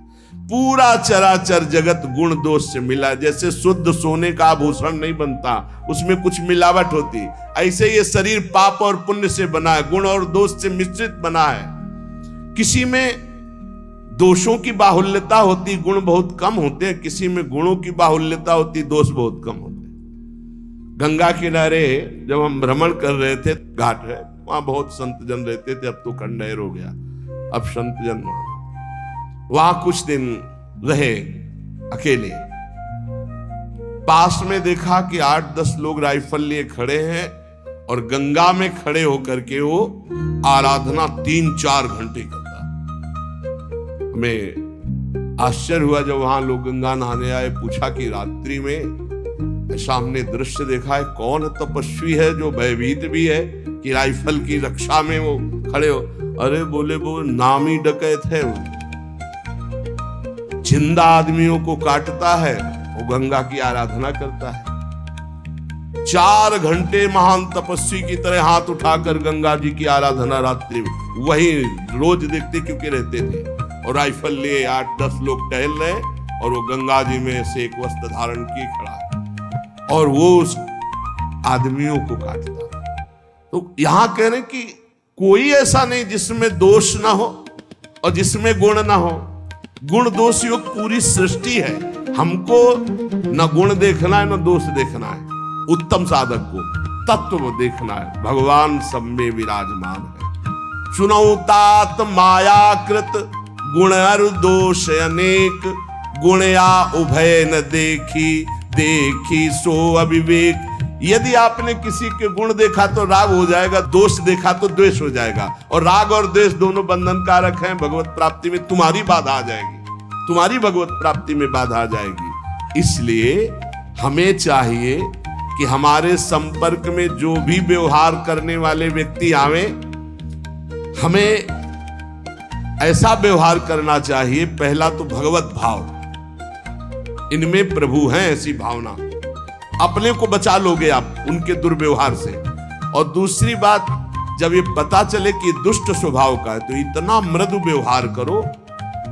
पूरा चराचर जगत गुण दोष से मिला। जैसे शुद्ध सोने का आभूषण नहीं बनता, उसमें कुछ मिलावट होती, ऐसे ये शरीर पाप और पुण्य से बना है, गुण और दोष से मिश्रित बना है। किसी में दोषों की बाहुल्यता होती, गुण बहुत कम होते हैं। किसी में गुणों की बाहुल्यता होती, दोष बहुत कम होते। गंगा किनारे जब हम भ्रमण कर रहे थे, घाट है वहां बहुत संत जन रहते थे, अब तो खंडहर हो गया, अब संत जन वहां कुछ दिन रहे अकेले। पास में देखा कि 8-10 लोग राइफल लिए खड़े हैं और गंगा में खड़े होकर के वो आराधना 3-4 घंटे करता। हमें आश्चर्य हुआ जब वहां लोग गंगा नहाने आए। पूछा कि रात्रि में सामने दृश्य देखा है, कौन तपस्वी है जो भयभीत भी है कि राइफल की रक्षा में वो खड़े हो? अरे बोले वो नामी डकैत है, जिंदा आदमियों को काटता है, वो गंगा की आराधना करता है। 4 घंटे महान तपस्वी की तरह हाथ उठाकर गंगा जी की आराधना रात्रि में वही रोज देखते, क्योंकि रहते थे। और राइफल लिए 8-10 लोग टहल रहे और वो गंगा जी में से एक वस्त्र धारण किए खड़ा है और वो उस आदमियों को काटता। तो यहां कह रहे कि कोई ऐसा नहीं जिसमें दोष ना हो और जिसमें गुण ना हो। गुण दोष युक्त पूरी सृष्टि है। हमको न गुण देखना है न दोष देखना है। उत्तम साधक को तत्व देखना है। भगवान सब में विराजमान है। सुनौ तात मायाकृत गुण और दोष अनेक। गुणया उभय न देखी देखी सो अविवेक। यदि आपने किसी के गुण देखा तो राग हो जाएगा, दोष देखा तो द्वेष हो जाएगा। और राग और द्वेष दोनों बंधन कारक हैं। भगवत प्राप्ति में तुम्हारी बाधा आ जाएगी, तुम्हारी भगवत प्राप्ति में बाधा आ जाएगी। इसलिए हमें चाहिए कि हमारे संपर्क में जो भी व्यवहार करने वाले व्यक्ति आवे, हमें ऐसा व्यवहार करना चाहिए। पहला तो भगवत भाव, इनमें प्रभु हैं, ऐसी भावना। अपने को बचा लोगे आप उनके दुर्व्यवहार से। और दूसरी बात, जब ये पता चले कि दुष्ट स्वभाव का है तो इतना मृदु व्यवहार करो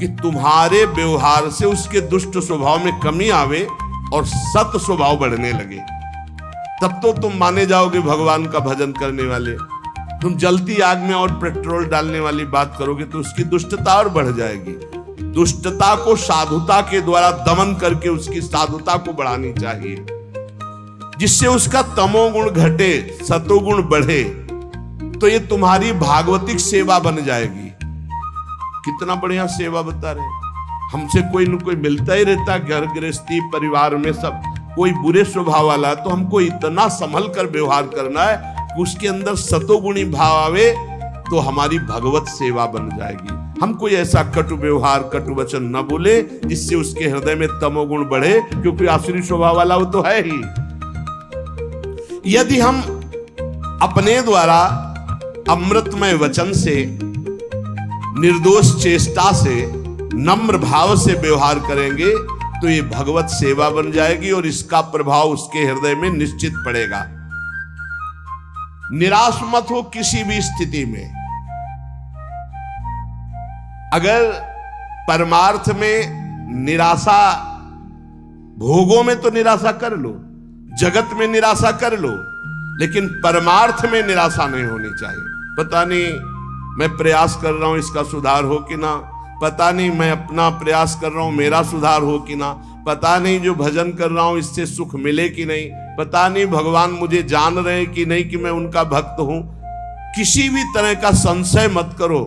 कि तुम्हारे व्यवहार से उसके दुष्ट स्वभाव में कमी आवे और सत स्वभाव बढ़ने लगे। तब तो तुम माने जाओगे भगवान का भजन करने वाले। तुम जलती आग में और पेट्रोल डालने वाली बात करोगे तो उसकी दुष्टता और बढ़ जाएगी। दुष्टता को साधुता के द्वारा दमन करके उसकी साधुता को बढ़ानी चाहिए, जिससे उसका तमोगुण घटे, सतोगुण बढ़े। तो ये तुम्हारी भागवतिक सेवा बन जाएगी। कितना बढ़िया सेवा बता रहे। हमसे कोई न कोई मिलता ही रहता, घर गृहस्थी परिवार में सब कोई बुरे स्वभाव वाला, तो हमको इतना संभल कर व्यवहार करना है कि उसके अंदर सतोगुणी भाव आवे, तो हमारी भगवत सेवा बन जाएगी। हम कोई ऐसा कटु व्यवहार, कटु वचन न बोले जिससे उसके हृदय में तमोगुण बढ़े, क्योंकि आसुरी स्वभाव वाला वो तो है ही। यदि हम अपने द्वारा अमृतमय वचन से, निर्दोष चेष्टा से, नम्र भाव से व्यवहार करेंगे तो ये भगवत सेवा बन जाएगी और इसका प्रभाव उसके हृदय में निश्चित पड़ेगा। निराश मत हो किसी भी स्थिति में। अगर परमार्थ में निराशा, भोगों में तो निराशा कर लो, जगत में निराशा कर लो, लेकिन परमार्थ में निराशा नहीं होनी चाहिए। पता नहीं मैं प्रयास कर रहा हूं इसका सुधार हो कि ना, पता नहीं मैं अपना प्रयास कर रहा हूं मेरा सुधार हो कि ना, पता नहीं जो भजन कर रहा हूं इससे सुख मिले कि नहीं, पता नहीं भगवान मुझे जान रहे हैं कि नहीं कि मैं उनका भक्त हूं। किसी भी तरह का संशय मत करो।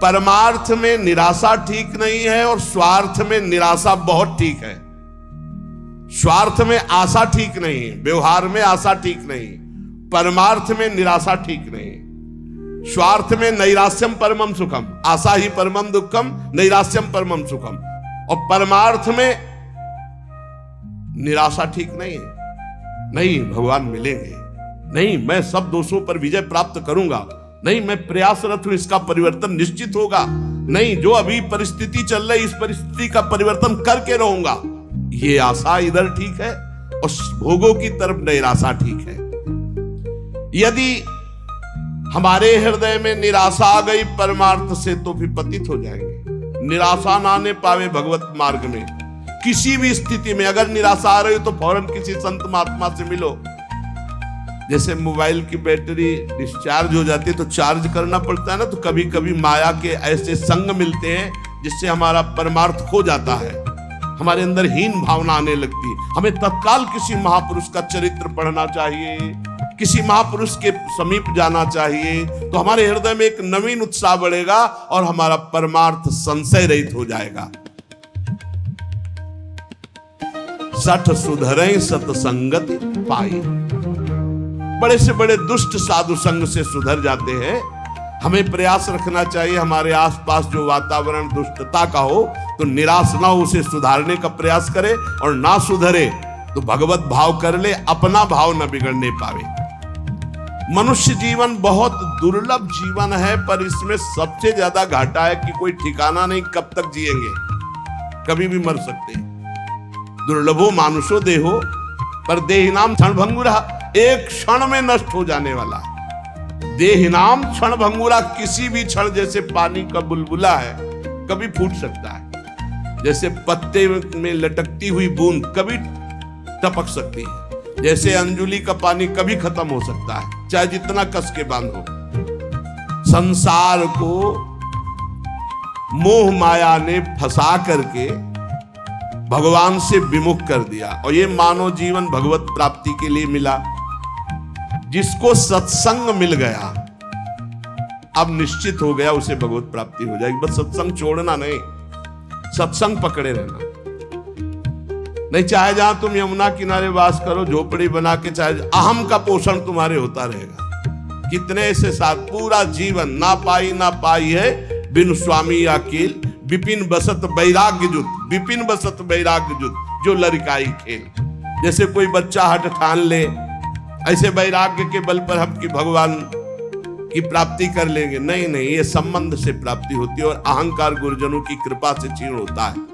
परमार्थ में निराशा ठीक नहीं है और स्वार्थ में निराशा बहुत ठीक है। स्वार्थ में आशा ठीक नहीं, व्यवहार में आशा ठीक नहीं, परमार्थ में निराशा ठीक नहीं। स्वार्थ में नैराश्यम परमम सुखम, आशा ही परमम दुखम, नैराश्यम परमम सुखम। और परमार्थ में निराशा ठीक नहीं है। नहीं भगवान मिलेंगे, नहीं मैं सब दोषों पर विजय प्राप्त करूंगा, नहीं मैं प्रयासरत हूं इसका परिवर्तन निश्चित होगा, नहीं जो अभी परिस्थिति चल रही इस परिस्थिति का परिवर्तन करके रहूंगा। ये आशा इधर ठीक है और भोगों की तरफ नैराशा ठीक है। यदि हमारे हृदय में निराशा आ गई परमार्थ से तो फिर पतित हो जाएंगे। निराशा ना आने पावे भगवत मार्ग में। किसी भी स्थिति में अगर निराशा आ रही हो तो फौरन किसी संत महात्मा से मिलो। जैसे मोबाइल की बैटरी डिस्चार्ज हो जाती है तो चार्ज करना पड़ता है ना, तो कभी कभी माया के ऐसे संग मिलते हैं जिससे हमारा परमार्थ खो जाता है, हमारे अंदर हीन भावना आने लगती है। हमें तत्काल किसी महापुरुष का चरित्र पढ़ना चाहिए, किसी महापुरुष के समीप जाना चाहिए, तो हमारे हृदय में एक नवीन उत्साह बढ़ेगा और हमारा परमार्थ संशय रहित हो जाएगा। सठ सुधरे सतसंगति पाई। बड़े से बड़े दुष्ट साधु संग से सुधर जाते हैं। हमें प्रयास रखना चाहिए हमारे आसपास जो वातावरण दुष्टता का हो तो निराश ना हो, उसे सुधारने का प्रयास करे, और ना सुधरे तो भगवत भाव कर ले, अपना भाव न बिगड़ने पावे। मनुष्य जीवन बहुत दुर्लभ जीवन है, पर इसमें सबसे ज्यादा घाटा है कि कोई ठिकाना नहीं कब तक जिएंगे, कभी भी मर सकते हैं। दुर्लभो मानुषो देहो पर देहिनाम क्षणभंगुरा, एक क्षण में नष्ट हो जाने वाला। देहिनाम क्षणभंगुरा, किसी भी क्षण, जैसे पानी का बुलबुला है कभी फूट सकता है, जैसे पत्ते में लटकती हुई बूंद कभी टपक सकती है, जैसे अंजुली का पानी कभी खत्म हो सकता है, चाहे जितना कस के बांधो। संसार को मोह माया ने फंसा करके भगवान से विमुख कर दिया, और ये मानव जीवन भगवत प्राप्ति के लिए मिला। जिसको सत्संग मिल गया अब निश्चित हो गया उसे भगवत प्राप्ति हो जाएगी। बस सत्संग छोड़ना नहीं, सत्संग पकड़े रहना। नहीं चाहे जहां तुम यमुना किनारे वास करो, झोपड़ी बना के, चाहे अहम का पोषण तुम्हारे होता रहेगा। कितने ऐसे साथ पूरा जीवन ना पाई है बिन स्वामी अकेल, विपिन बसत वैराग्य जुत, विपिन बसत वैराग्य जुत, जो लड़काई खेल। जैसे कोई बच्चा हट ठान ले, ऐसे वैराग्य के बल पर हम कि भगवान की प्राप्ति कर लेंगे, नहीं, ये संबंध से प्राप्ति होती है और अहंकार गुरुजनों की कृपा से क्षीण होता है।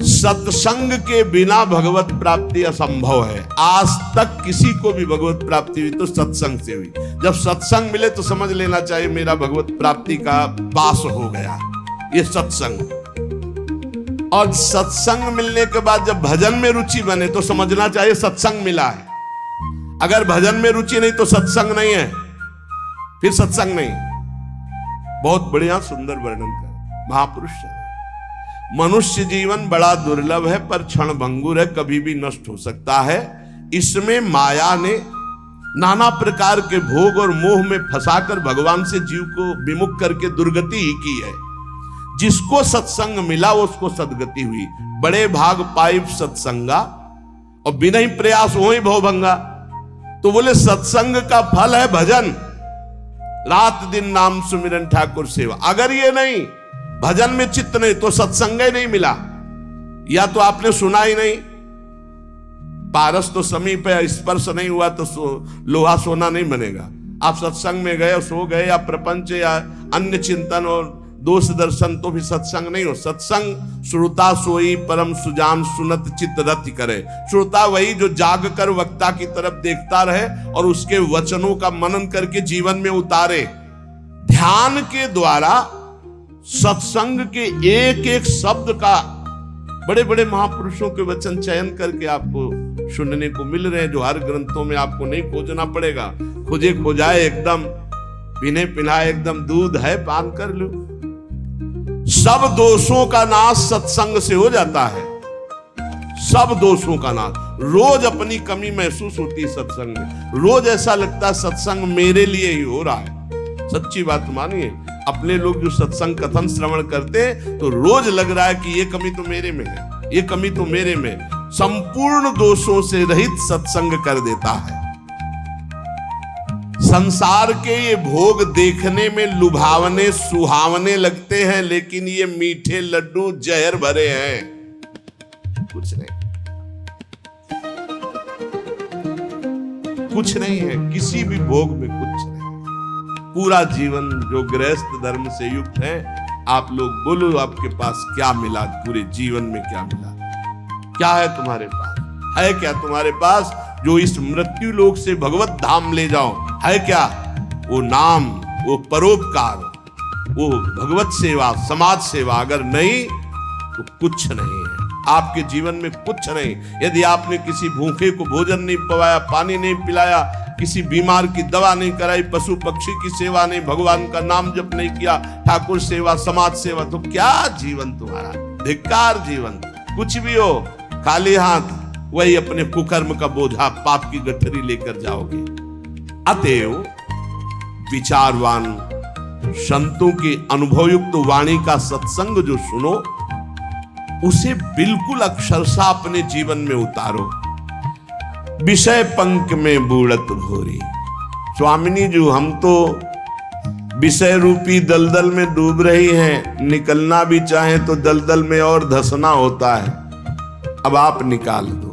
सत्संग के बिना भगवत प्राप्ति असंभव है। आज तक किसी को भी भगवत प्राप्ति हुई तो सत्संग से हुई। जब सत्संग मिले तो समझ लेना चाहिए मेरा भगवत प्राप्ति का पास हो गया, ये सत्संग। और सत्संग मिलने के बाद जब भजन में रुचि बने तो समझना चाहिए सत्संग मिला है। अगर भजन में रुचि नहीं तो सत्संग नहीं है, फिर सत्संग नहीं। बहुत बढ़िया सुंदर वर्णन कर महापुरुष। मनुष्य जीवन बड़ा दुर्लभ है, पर क्षण भंगुर है, कभी भी नष्ट हो सकता है। इसमें माया ने नाना प्रकार के भोग और मोह में फंसाकर भगवान से जीव को विमुख करके दुर्गति ही की है। जिसको सत्संग मिला उसको सद्गति हुई। बड़े भाग पाई सत्संगा और बिना ही प्रयास हो ही भवभंगा। तो बोले सत्संग का फल है भजन, रात दिन नाम सुमिरन ठाकुर सेवा। अगर ये नहीं, भजन में चित्त नहीं, तो सत्संग ही नहीं मिला, या तो आपने सुना ही नहीं। पारस तो समीप है, स्पर्श नहीं हुआ तो लोहा सोना नहीं बनेगा। आप सत्संग में गए, सो गए, या प्रपंच या अन्य चिंतन और दोष दर्शन, तो भी सत्संग नहीं हो। सत्संग श्रोता सोई परम सुजान सुनत चित्त रति करे। श्रोता वही जो जाग कर वक्ता की तरफ देखता रहे और उसके वचनों का मनन करके जीवन में उतारे। ध्यान के द्वारा सत्संग के एक एक शब्द का बड़े बड़े महापुरुषों के वचन चयन करके आपको सुनने को मिल रहे हैं, जो हर ग्रंथों में आपको नहीं खोजना पड़ेगा। खोजे खोजाए एकदम, पीने पिलाए एकदम दूध है, पान कर लो। सब दोषों का नाश सत्संग से हो जाता है, सब दोषों का नाश। रोज अपनी कमी महसूस होती है सत्संग में, रोज ऐसा लगता है सत्संग मेरे लिए ही हो रहा है। सच्ची बात मानिए, अपने लोग जो सत्संग कथन श्रवण करते हैं तो रोज लग रहा है कि ये कमी तो मेरे में है, ये कमी तो मेरे में। संपूर्ण दोषों से रहित सत्संग कर देता है। संसार के ये भोग देखने में लुभावने सुहावने लगते हैं, लेकिन ये मीठे लड्डू जहर भरे हैं, कुछ नहीं, कुछ नहीं है, किसी भी भोग में कुछ नहीं। पूरा जीवन जो गृहस्थ धर्म से युक्त है, आप लोग बोलो आपके पास क्या मिला, पूरे जीवन में क्या मिला, क्या है तुम्हारे पास, है क्या तुम्हारे पास जो इस मृत्यु लोक से भगवत धाम ले जाओ? है क्या? वो नाम, वो परोपकार, वो भगवत सेवा, समाज सेवा। अगर नहीं तो कुछ नहीं है आपके जीवन में, कुछ नहीं। यदि आपने किसी भूखे को भोजन नहीं पवाया, पानी नहीं पिलाया, किसी बीमार की दवा नहीं कराई, पशु पक्षी की सेवा नहीं, भगवान का नाम जप नहीं किया, ठाकुर सेवा, समाज सेवा, तो क्या जीवन तुम्हारा? धिक्कार जीवन। कुछ भी हो, खाली हाथ वही अपने कुकर्म का बोझा, पाप की गठरी लेकर जाओगे। अतएव विचारवान संतों की अनुभवयुक्त वाणी का सत्संग जो सुनो, उसे बिल्कुल अक्षरशः अपने जीवन में उतारो। विषय पंख में बूढ़त भोरी। स्वामिनी जी, हम तो विषय रूपी दलदल में डूब रही हैं, निकलना भी चाहें तो दलदल में और धंसना होता है, अब आप निकाल दो।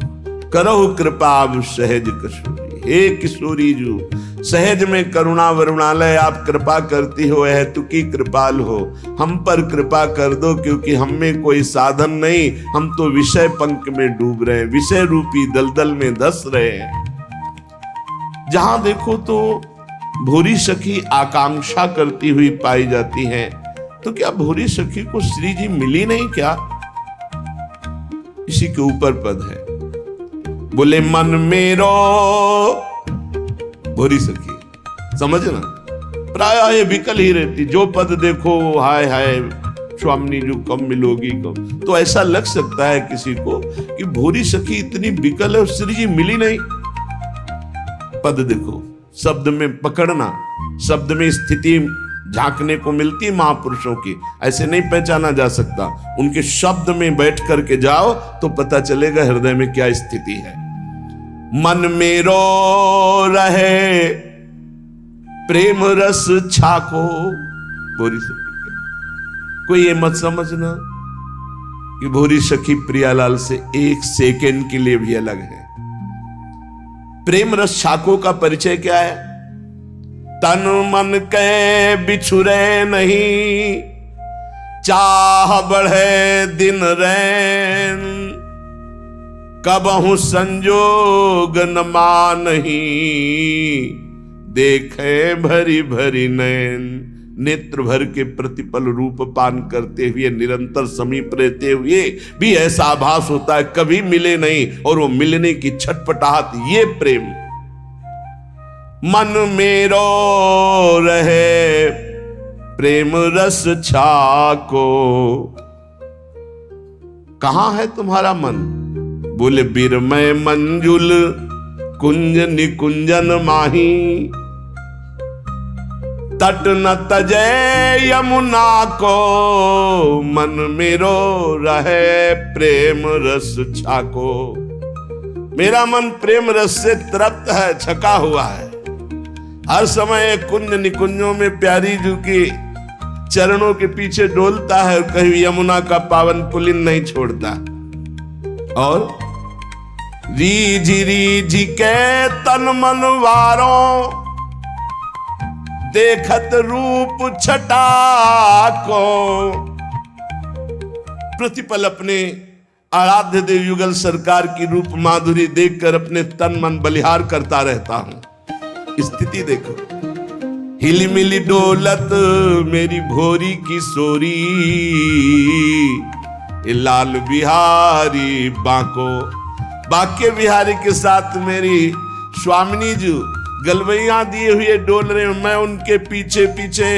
करो कृपा अब सहज किशोरी। हे किशोरी जी, सहज में करुणा वरुणालय आप कृपा करती हो, है तू की कृपाल हो, हम पर कृपा कर दो, क्योंकि हम में कोई साधन नहीं, हम तो विषय पंख में डूब रहे हैं, विषय रूपी दलदल में धंस रहे हैं। जहां देखो तो भूरी सखी आकांक्षा करती हुई पाई जाती है, तो क्या भूरी सखी को श्री जी मिली नहीं क्या? इसी के ऊपर पद है, बोले मन मेरो भूरी सखी। समझना, प्राय ये विकल ही रहती, जो पद देखो हाय हाय स्वामी जो कब मिलोगी कब, तो ऐसा लग सकता है किसी को कि भूरी सखी इतनी विकल है और श्री जी मिली नहीं। पद देखो, शब्द में पकड़ना, शब्द में स्थिति झांकने को मिलती महापुरुषों की, ऐसे नहीं पहचाना जा सकता। उनके शब्द में बैठ करके जाओ तो पता चलेगा हृदय में क्या स्थिति है। मन मेरो रहे प्रेम रस छाको। भूरी सखी, कोई ये मत समझना कि भूरी सखी प्रियालाल से एक सेकेंड के लिए भी अलग है। प्रेम रस छाको का परिचय क्या है? तन मन के बिछुरे नहीं, चाह बढ़े दिन रैन, कबहु संजोग न मानही, देखे भरी भरी नैन। नेत्र भर के प्रतिपल रूप पान करते हुए, निरंतर समीप रहते हुए भी ऐसा आभास होता है कभी मिले नहीं, और वो मिलने की छटपटाहट, ये प्रेम मन मेरो रहे प्रेम रस छाको। कहां है तुम्हारा मन? बोले बिरमय मंजुल कुंज निकुंजन माही, तट न तजय यमुना को, मन मेरो रहे प्रेम रस छाको। मेरा मन प्रेम रस से तृप्त है, छका हुआ है। हर समय कुंज निकुंजों में प्यारी जू की चरणों के पीछे डोलता है, और कहीं यमुना का पावन पुलिन नहीं छोड़ता। और रीझी के तन मनवारों, देखत रूप छटा को। प्रतिपल अपने आराध्य देव युगल सरकार की रूप माधुरी देखकर अपने तन मन बलिहार करता रहता हूं। स्थिति देखो, हिली मिली डोलत मेरी भोरी की सोरी, लाल बिहारी बांको। बांके बिहारी के साथ मेरी स्वामिनी जी गलवैया दिए हुए डोल रहे, मैं उनके पीछे पीछे।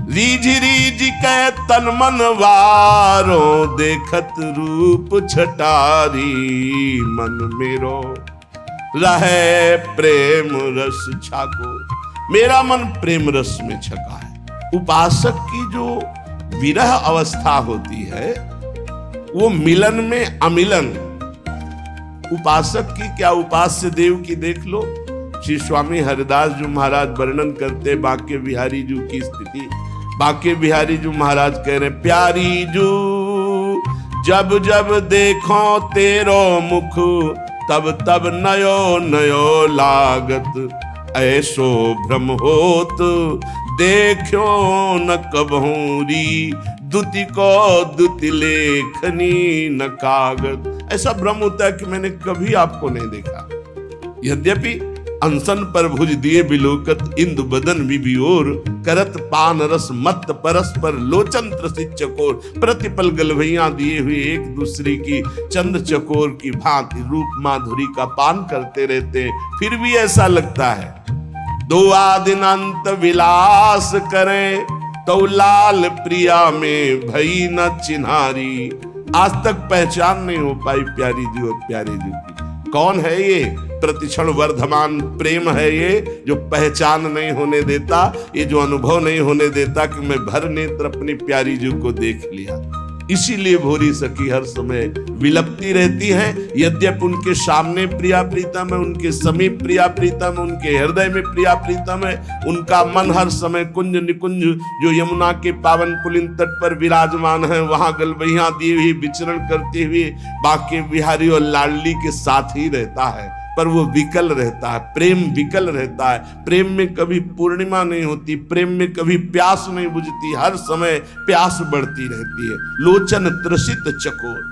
रीझ के तन मन वारो, देखत रूप छटारी, मन मेरो रहे प्रेम रस छाको। मेरा मन प्रेम रस में छका है। उपासक की जो विरह अवस्था होती है वो मिलन में अमिलन। उपासक की क्या, उपास्य देव की देख लो। श्री स्वामी हरिदास जी महाराज वर्णन करते बांके बिहारी जू की स्थिति। बांके बिहारी जू महाराज कह रहे, प्यारी जू जब जब देखो तेरो मुख, तब तब नयो नयो लागत। ऐसो भ्रम होत देखो न कबहूरी, दुति को दुति लेखनी न कागज। ऐसा भ्रम होता है कि मैंने कभी आपको नहीं देखा। यद्यपि अनसन पर भुज दिए बिलोकत, इंदु बदन विभियोर, करत पान रस मत परस्पर लोचन त्रसित चकोर। प्रतिपल गलवैया दिए हुए एक दूसरे की चंद चकोर की भांति रूप माधुरी का पान करते रहते हैं, फिर भी ऐसा लगता है दो आदिनंत विलास करें, तो लाल प्रिया में भई न चिन्हारी। आज तक पहचान नहीं हो पाई प्यारी जी और प्यारे जी की। कौन है ये? प्रतिक्षण वर्धमान प्रेम है ये, जो पहचान नहीं होने देता, ये जो अनुभव नहीं होने देता कि मैं भर नेत्र अपनी प्यारी जी को देख लिया। इसीलिए भोरी सखी हर समय विलपती रहती है। यद्यपि उनके सामने प्रिया प्रीतम है, उनके समीप प्रिया प्रीतम, उनके हृदय में प्रिया प्रीतम है, उनका मन हर समय कुंज निकुंज जो यमुना के पावन पुलिन तट पर विराजमान है, वहां गलवैया दिए हुए विचरण करते हुए बांके बिहारी और लाडली के साथ ही रहता है। पर वो विकल रहता है, प्रेम विकल रहता है। प्रेम में कभी पूर्णिमा नहीं होती, प्रेम में कभी प्यास नहीं बुझती, हर समय प्यास बढ़ती रहती है, लोचन त्रसित चकोर।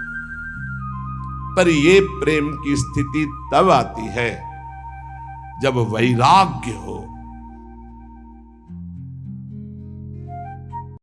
पर ये प्रेम की स्थिति तब आती है जब वैराग्य हो,